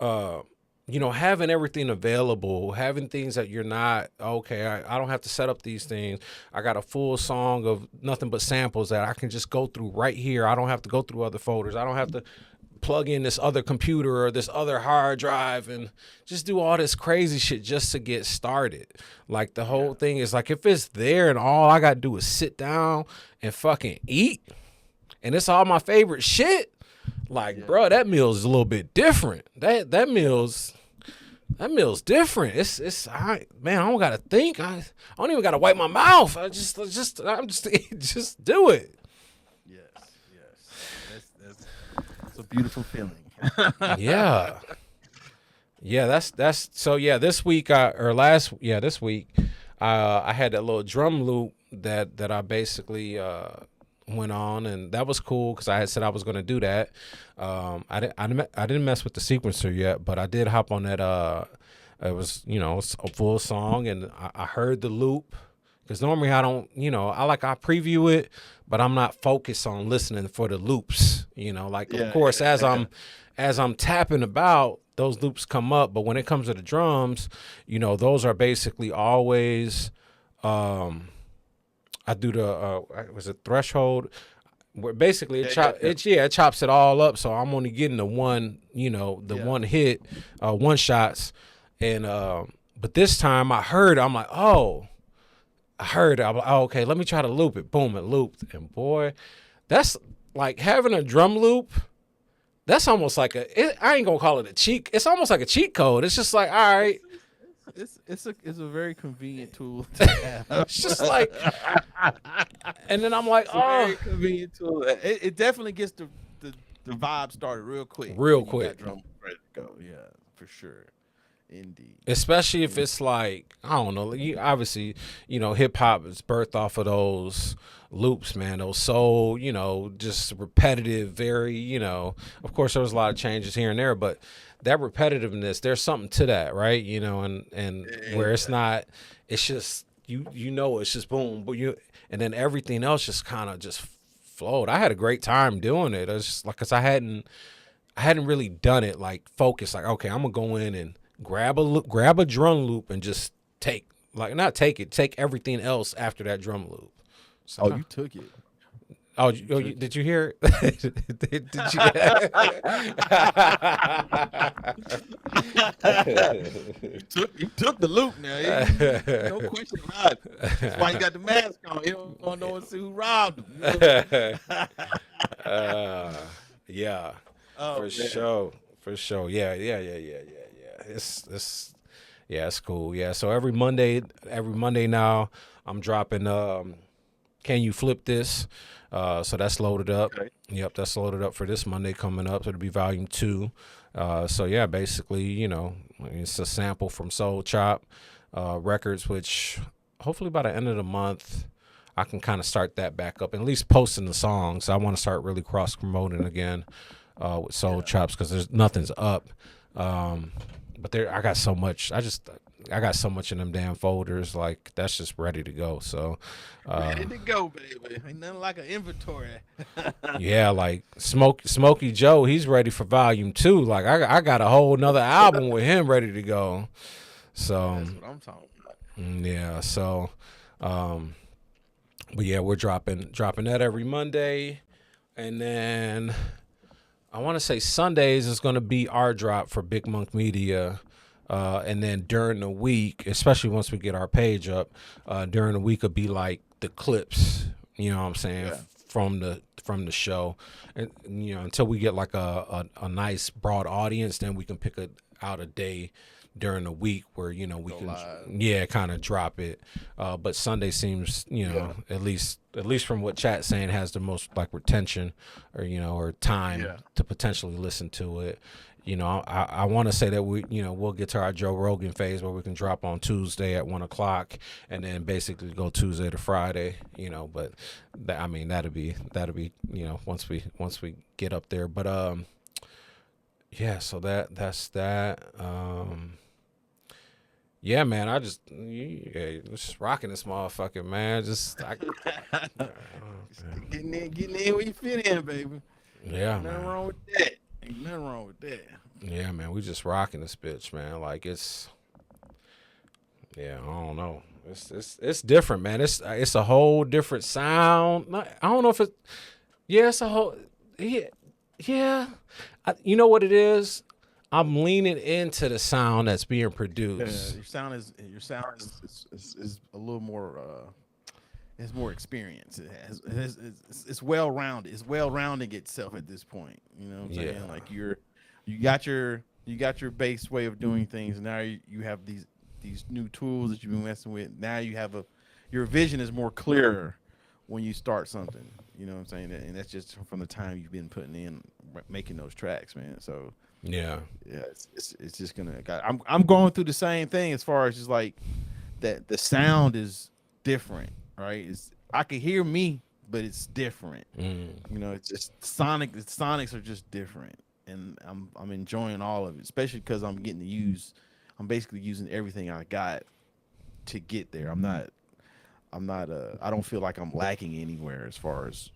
having everything available, having things that you're not, okay, I don't have to set up these things. I got a full song of nothing but samples that I can just go through right here. I don't have to go through other folders. I don't have to plug in this other computer or this other hard drive and just do all this crazy shit just to get started. Like the whole thing is like, if it's there and all I got to do is sit down and fucking eat and it's all my favorite shit, like, bro, that meal is a little bit different. That meal's different. I don't got to think. I don't even got to wipe my mouth. I'm just just do it. A beautiful feeling. Yeah, that's so. Yeah, this week this week I had that little drum loop that I basically went on, and that was cool because I had said I was going to do that. I didn't mess with the sequencer yet, but I did hop on that. It was it's a full song, and I heard the loop. Because normally I don't, I preview it, but I'm not focused on listening for the loops. Of course, as I'm tapping about, those loops come up. But when it comes to the drums, those are basically always, I do the, was it threshold? Where basically it chops it all up. So I'm only getting the one, one hit, one shots. And, but this time I'm like, oh. I heard it. I'm like, oh, okay, let me try to loop it. Boom, it looped. And boy, that's like having a drum loop. That's almost like I ain't gonna call it a cheat. It's almost like a cheat code. It's just like, all right. It's a very convenient tool to have. It's just like, and then I'm like, very convenient tool. It definitely gets the vibe started real quick. Drum ready to go. Yeah, for sure. Indeed. Especially if it's like, I don't know, obviously, hip hop is birthed off of those loops, man. Those soul, just repetitive, very, of course there was a lot of changes here and there, but that repetitiveness, there's something to that, right? And where it's not, it's just, it's just boom, but and then everything else just kind of just flowed. I had a great time doing it. It was just like, cause I hadn't really done it like focused, like, okay, I'm gonna go in and grab a drum loop and just take everything else after that drum loop. So, you took it. Did you hear it? did you? You took the loop now. No question about it. That's why you got the mask on. You don't know who robbed him. Yeah. For sure. Yeah. It's Yeah, it's cool. Yeah, so every Monday now, I'm dropping. Can you flip this? So that's loaded up. Okay. Yep, that's loaded up for this Monday coming up. So it'll be volume 2. So yeah, basically, it's a sample from Soul Chop Records, which hopefully by the end of the month, I can kind of start that back up, and at least posting the songs. I want to start really cross promoting again with Soul Chops, because there's nothing's up. But I got so much. I got so much in them damn folders. Like, that's just ready to go. So, Ready to go, baby. Ain't nothing like an inventory. yeah, like Smokey Joe, he's ready for volume 2. Like, I got a whole nother album with him ready to go. So That's what I'm talking about. yeah. So, but yeah, we're dropping that every Monday, and then I want to say Sundays is going to be our drop for Big Monk Media. And then during the week, especially once we get our page up, during the week will be like the clips, you know what I'm saying, Yeah. from the show. And until we get like a nice broad audience, then we can pick out a day during the week where we can live. kind of drop it. But Sunday seems at least from what chat's saying, has the most like retention or time to potentially listen to it. I want to say that we'll get to our Joe Rogan phase where we can drop on Tuesday at 1:00 and then basically go Tuesday to Friday, but that'll be once we get up there. But yeah, so that's that. Yeah, man, just rocking this motherfucker, man. Getting in where you fit in, baby. Yeah, Ain't nothing man. wrong with that. Ain't nothing wrong with that. Yeah, man, we just rocking this bitch, man. Like, I don't know. It's different, man. It's a whole different sound. I don't know if it. Yeah, it's a whole. Yeah. You know what it is? I'm leaning into the sound that's being produced. Your sound is a little more. It's more experience. It's well rounded. It's well rounding itself at this point. You know what I'm saying? Yeah. Like you got your base way of doing things, and now you have these new tools that you've been messing with. Now you have your vision is more clearer when you start something. You know what I'm saying? And that's just from the time you've been putting in making those tracks, man. So Yeah. it's just gonna. I'm going through the same thing as far as just like that. The sound is different, right? I can hear me, but it's different. It's just sonic. The sonics are just different, and I'm enjoying all of it, especially because I'm getting to use. I'm basically using everything I got to get there. I'm not. I don't feel like I'm lacking anywhere as far as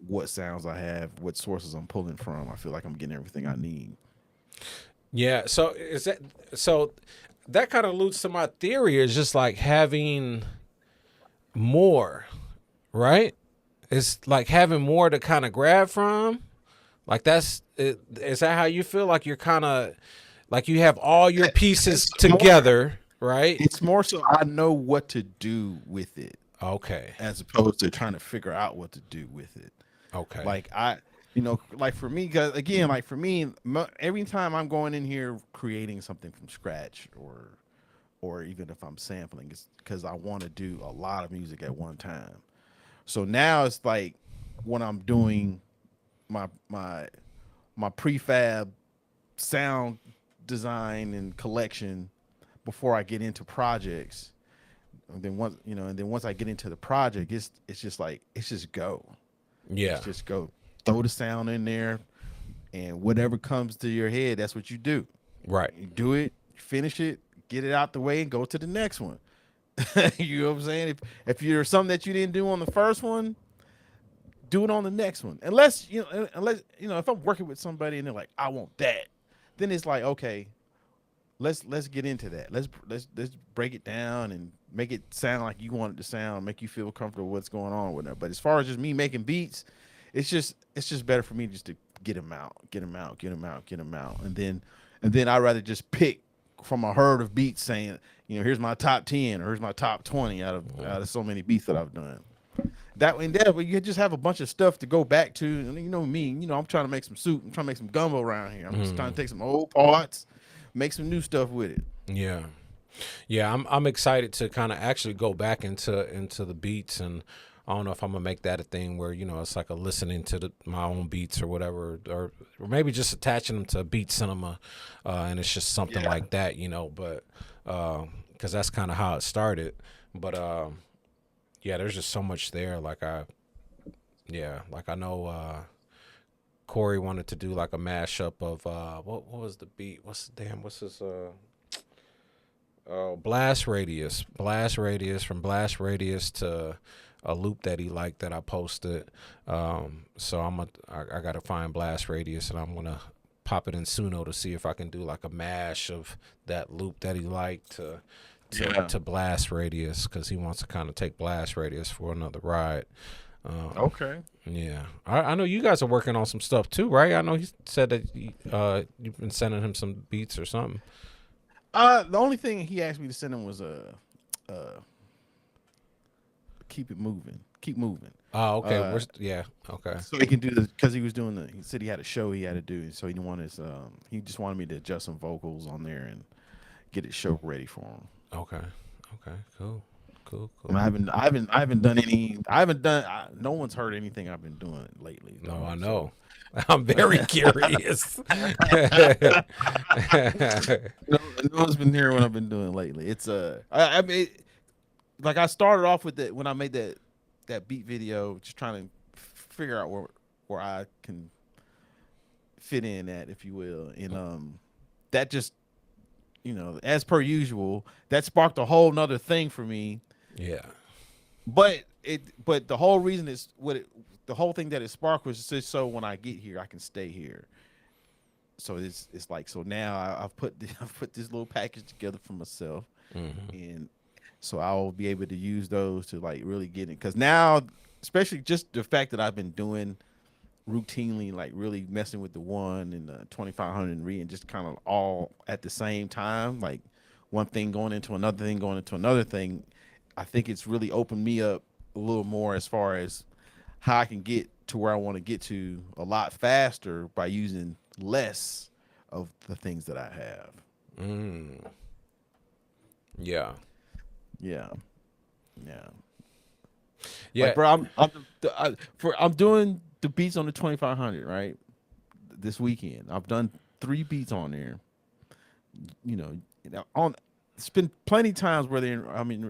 what sounds I have, what sources I'm pulling from. I feel like I'm getting everything I need. Yeah. So that kind of alludes to my theory, is just like having more, right? It's like having more to kind of grab from. Like, is that how you feel? Like you're kind of like you have all your pieces together, right? It's more so I know what to do with it. Okay. As opposed to trying to figure out what to do with it. Okay. Like like for me, because again, like for me, every time I'm going in here creating something from scratch, or even if I'm sampling, it's because I want to do a lot of music at one time. So now it's like when I'm doing my prefab sound design and collection before I get into projects. And then once I get into the project, it's just go. Yeah. It's just go. Throw the sound in there, and whatever comes to your head, that's what you do. Right. You do it, finish it, get it out the way, and go to the next one. You know what I'm saying? If you're something that you didn't do on the first one, do it on the next one. Unless if I'm working with somebody and they're like, I want that, then it's like, okay, let's get into that. Let's break it down and make it sound like you want it to sound, make you feel comfortable with what's going on with it. But as far as just me making beats, it's just better for me just to get them out, and then I'd rather just pick from a herd of beats, saying, here's my top 10 or here's my top 20 out of so many beats that I've done. That way, you just have a bunch of stuff to go back to. And me, I'm trying to make some soup. I'm trying to make some gumbo around here. I'm just trying to take some old parts, make some new stuff with it. Yeah. Yeah, I'm excited to kind of actually go back into the beats, and I don't know if I'm gonna make that a thing where it's like a listening to my own beats or whatever, or maybe just attaching them to Beat Cinema, and it's just something like that, But because that's kind of how it started. But yeah, there's just so much there. Like I know Corey wanted to do like a mashup of what was the beat? What's his Blast Radius. From Blast Radius to a loop that he liked that I posted. So I gotta find Blast Radius, and I'm gonna pop it in Suno to see if I can do like a mash of that loop that he liked to Blast Radius, because he wants to kind of take Blast Radius for another ride. Okay. Yeah, I know you guys are working on some stuff too, right? I know he said that you've been sending him some beats or something. The only thing he asked me to send him was keep it moving, keep moving. Oh, okay. Okay. So he can do this because he said he had a show he had to do, so he just wanted me to adjust some vocals on there and get his show ready for him. Okay. Cool. And I haven't done any. No one's heard anything I've been doing lately. No, I know. I'm very curious. No one's been hearing what I've been doing lately. It's I mean, like I started off with it when I made that beat video, just trying to figure out where I can fit in at, if you will, and that just as per usual, that sparked a whole nother thing for me. Yeah. But the whole reason is the whole thing that it sparked was just so when I get here, I can stay here. So it's like, so now I've put this little package together for myself, and so I'll be able to use those to like really get it. Because now, especially just the fact that I've been doing routinely, like really messing with the 1 and the 2500 and and just kind of all at the same time, like one thing going into another thing, I think it's really opened me up a little more as far as how I can get to where I want to get to a lot faster by using less of the things that I have. Yeah. Like, bro, I'm doing the beats on the 2500 right this weekend. I've done 3 beats on there. It's been plenty of times where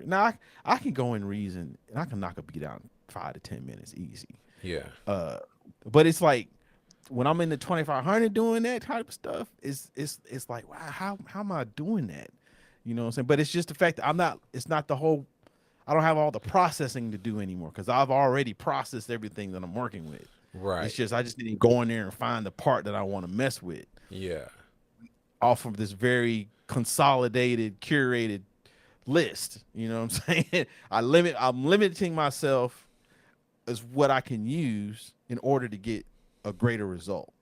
now I can go in Reason and I can knock a beat out in 5 to 10 minutes easy. Yeah. But it's like when I'm in the 2500 doing that type of stuff, it's like, wow, how am I doing that? You know what I'm saying? But it's just the fact that I don't have all the processing to do anymore because I've already processed everything that I'm working with. Right. It's just I just need to go in there and find the part that I want to mess with. Yeah. Off of this very consolidated, curated list. You know what I'm saying? I'm limiting myself as what I can use in order to get a greater result.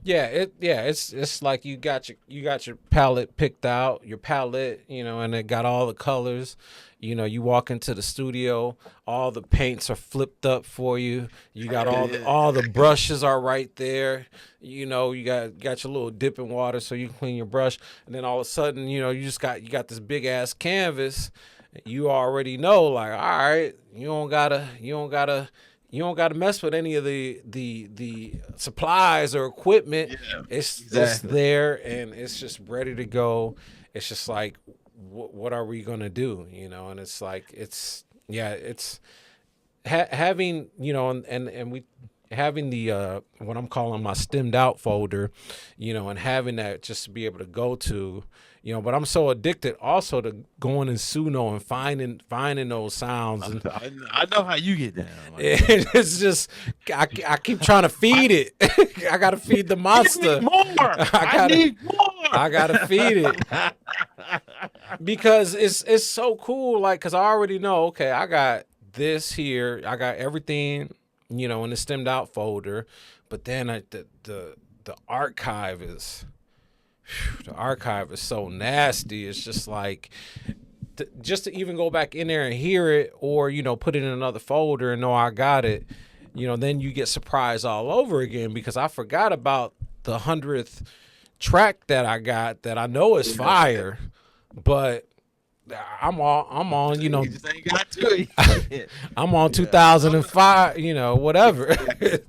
It's like you got your palette picked out, and it got all the colors. You walk into the studio, all the paints are flipped up for you. You got all the brushes are right there. You got your little dip in water so you can clean your brush, and then all of a sudden, you got this big ass canvas. You already know, like, all right, you don't gotta mess with any of the supplies or equipment. Yeah, it's exactly. there and it's just ready to go. It's just like, what are we gonna do? And it's like it's having and we having the what I'm calling my stemmed out folder, and having that just to be able to go to. But I'm so addicted also to going in Suno and finding those sounds. And I know how you get down. It's just I keep trying to feed it. I gotta feed the monster. I need more. I gotta feed it because it's so cool. Like, cause I already know. Okay, I got this here. I got everything, in the stemmed out folder. But then the archive is. The archive is so nasty. It's just like, just to even go back in there and hear it, or put it in another folder and know I got it. Then you get surprised all over again because I forgot about the 100th, track that I got that I know is fire, but I'm on, you know, You just ain't got to it yet. I'm on Yeah. 2005, you know, whatever.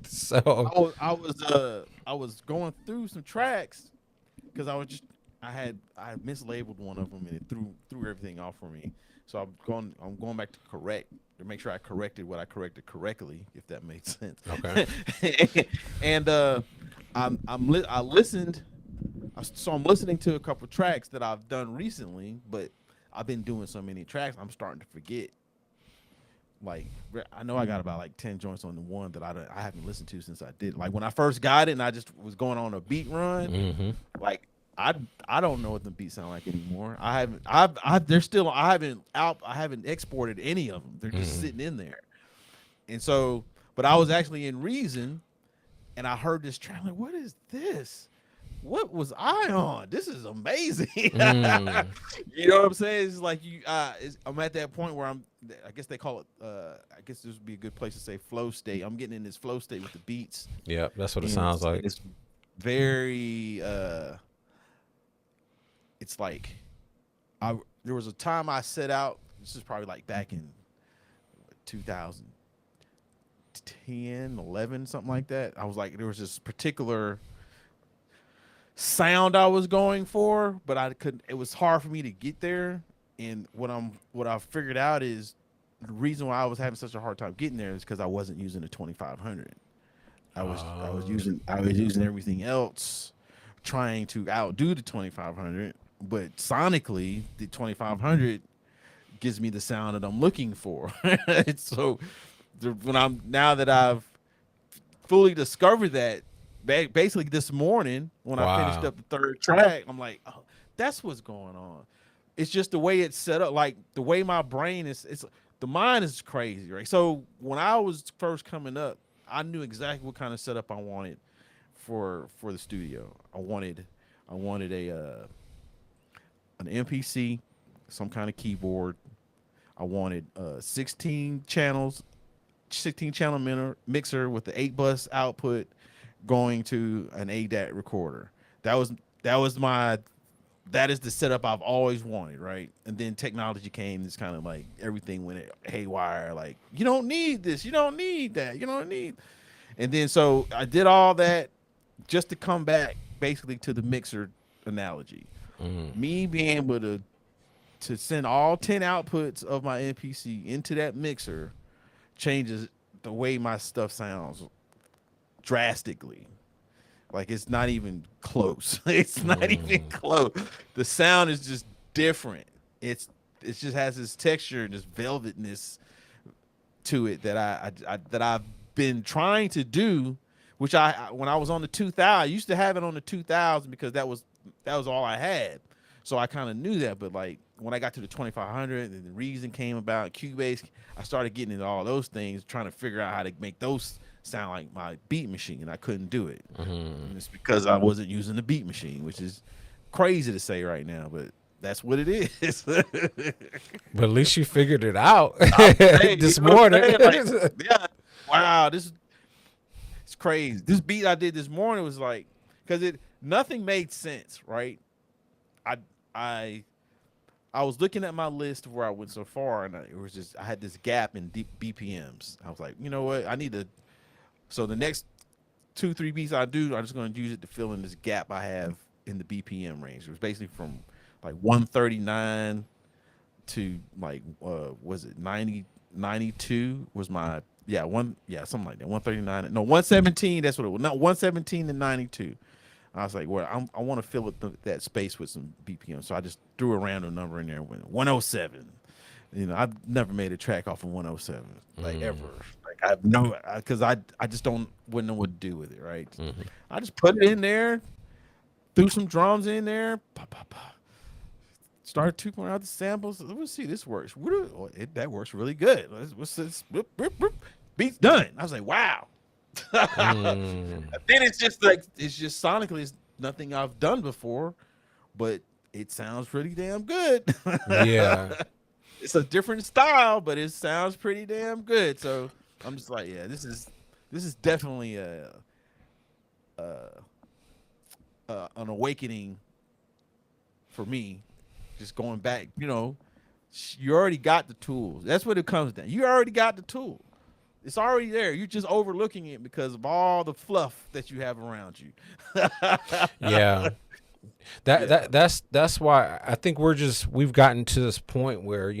So I was going through some tracks because I mislabeled one of them and it threw everything off for me. So I'm going back to correct to make sure I corrected what I corrected correctly, if that made sense. okay. And I listened. So I'm listening to a couple tracks that I've done recently, but I've been doing so many tracks, I'm starting to forget. Like I know I got about like 10 joints on the one that I haven't listened to since I did. Like when I first got it and I just was going on a beat run, like I don't know what the beats sound like anymore. I haven't exported any of them. They're just sitting in there. And so, but I was actually in Reason and I heard this track. I'm like, what is this? What was I on? This is amazing. You know what I'm saying? It's like I'm at that point where I guess they call it, I guess this would be a good place to say flow state. I'm getting in this flow state with the beats. Yeah, that's what it sounds like. It's very, it's like, there was a time I set out, this is probably like back in 2010, 11, something like that. I was like, there was this particular sound I was going for, but it was hard for me to get there. And what I figured out is the reason why I was having such a hard time getting there is because I wasn't using the 2500. I was using everything else, trying to outdo the 2500, but sonically the 2500 gives me the sound that I'm looking for. So now that I've fully discovered that, basically this morning when I finished up the third track, I'm like, oh, that's what's going on. It's just the way it's set up, like the way my brain is. The mind is crazy, right? So when I was first coming up, I knew exactly what kind of setup I wanted for the studio. I wanted an MPC, some kind of keyboard. I wanted 16 channel mixer with the 8-bus output going to an ADAT recorder. That is the setup I've always wanted, right? And then technology came. It's kind of like everything went haywire. Like, you don't need this, you don't need that, you don't need. And then so I did all that just to come back basically to the mixer analogy. Me being able to send all 10 outputs of my MPC into that mixer changes the way my stuff sounds drastically. Like it's not even close. It's not even close. The sound is just different. It just has this texture and this velvetness to it that I've been trying to do, which when I was on the 2000, I used to have it on the 2000 because that was all I had. So I kind of knew that, but like when I got to the 2500 and the Reason came about, Cubase, I started getting into all those things, trying to figure out how to make those sound like my beat machine, and I couldn't do it. And it's because I wasn't using the beat machine, which is crazy to say right now, but that's what it is. But at least you figured it out this morning. Yeah, wow, it's crazy. This beat I did this morning was like, because nothing made sense, right? I was looking at my list of where I went so far, and I had this gap in BPMs. I was like, you know what? So the next 2-3 beats I do, I'm just going to use it to fill in this gap I have in the BPM range. It was basically from like 139 to like was it 92 was my something like that. 139, no, 117. That's what it was. No, 117 to 92. I was like, well, I want to fill that space with some BPM, so I just threw a random number in there. 107. You know, I've never made a track off of 107, like ever. Like I've because I just wouldn't know what to do with it, right? I just put it in there, threw some drums in there, started tweaking out the samples. Let's see, this works. That works really good. What's this? Beat's done. I was like, wow. Then it's just sonically, it's nothing I've done before, but it sounds pretty damn good. Yeah. It's a different style, but it sounds pretty damn good. So I'm just like, yeah, this is definitely a an awakening for me. Just going back, you already got the tools. That's what it comes down. You already got the tool. It's already there. You're just overlooking it because of all the fluff that you have around you. Yeah. That's why I think we've gotten to this point where,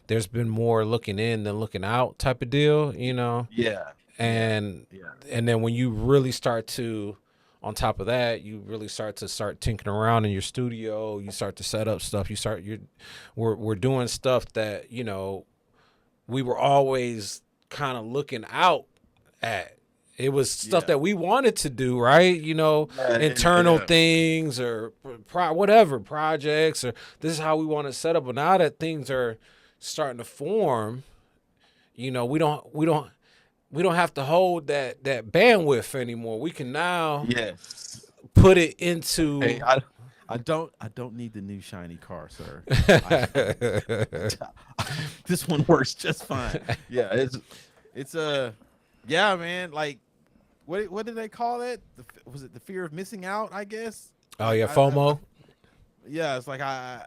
there's been more looking in than looking out type of deal, Yeah. And and then when you really start to, on top of that, you really start tinkering around in your studio, you start to set up stuff, we're doing stuff that, we were always kind of looking out at. It was stuff that we wanted to do, right? Internal things or whatever projects, or this is how we want to set up. But now that things are starting to form, we don't have to hold that bandwidth anymore. We can now put it into. Hey, I don't need the new shiny car, sir. This one works just fine. Yeah, it's yeah, man. Like, what did they call it? Was it the fear of missing out? I guess. Oh yeah, FOMO. Yeah, it's like I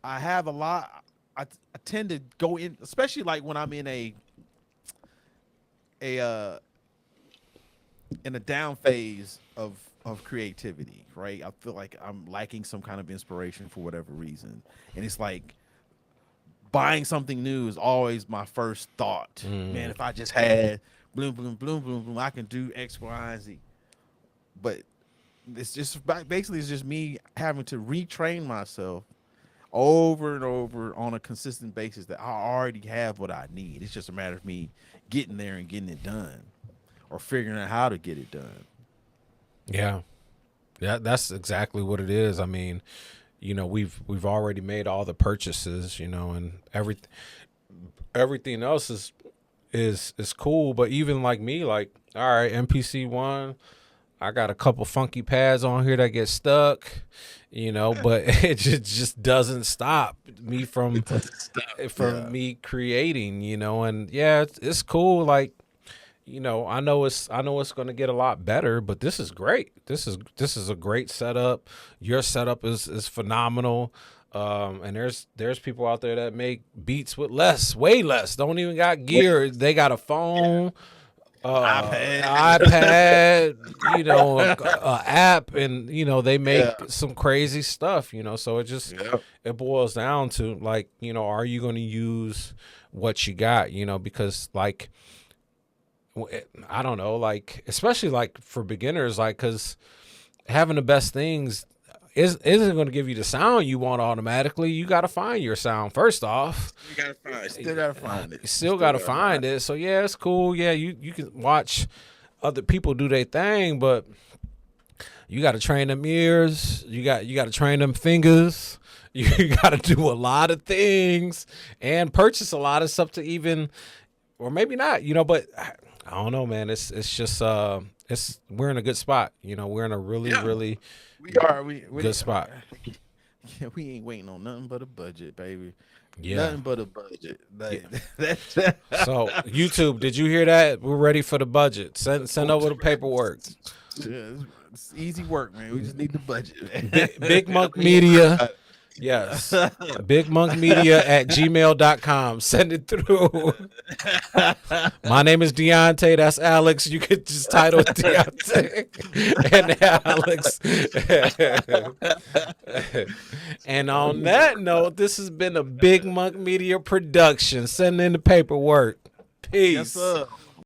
have a lot. I tend to go in, especially like when I'm in a down phase of creativity, right? I feel like I'm lacking some kind of inspiration for whatever reason, and it's like buying something new is always my first thought. Man, if I just had bloom, bloom, bloom, bloom, bloom, I can do X, Y, and Z. But it's just basically it's just me having to retrain myself over and over on a consistent basis that I already have what I need. It's just a matter of me getting there and getting it done, or figuring out how to get it done. Yeah, that's exactly what it is. I mean, we've already made all the purchases, and everything else is cool. But even like me, like, all right, MPC 1, I got a couple funky pads on here that get stuck, but it just doesn't stop me from me creating, and it's cool. Like, I know it's going to get a lot better, but this is great. This is a great setup. Your setup is phenomenal. And there's people out there that make beats with way less. Don't even got gear. They got a phone, iPad, a app, and they make some crazy stuff. So it boils down to, like, are you going to use what you got? Because, like, I don't know, like, especially like for beginners, like, because having the best things isn't going to give you the sound you want automatically. You got to find your sound first off. Still got to find it. Still got to find it. So yeah, it's cool. Yeah, you can watch other people do their thing, but you got to train them ears. You got to train them fingers. You got to do a lot of things and purchase a lot of stuff to even, or maybe not, but I don't know, man. It's just we're in a good spot. We're in a really good spot. Yeah, we ain't waiting on nothing but a budget, baby. Yeah, nothing but a budget. So YouTube, did you hear that? We're ready for the budget. Send over the paperwork. Yeah, it's easy work, man. We just need the budget. Big Monk Media. Yes. bigmonkmedia@gmail.com. Send it through. My name is Deontay. That's Alex. You could just title it Deontay and Alex. And on that note, this has been a Big Monk Media production. Send in the paperwork. Peace. Yes, sir.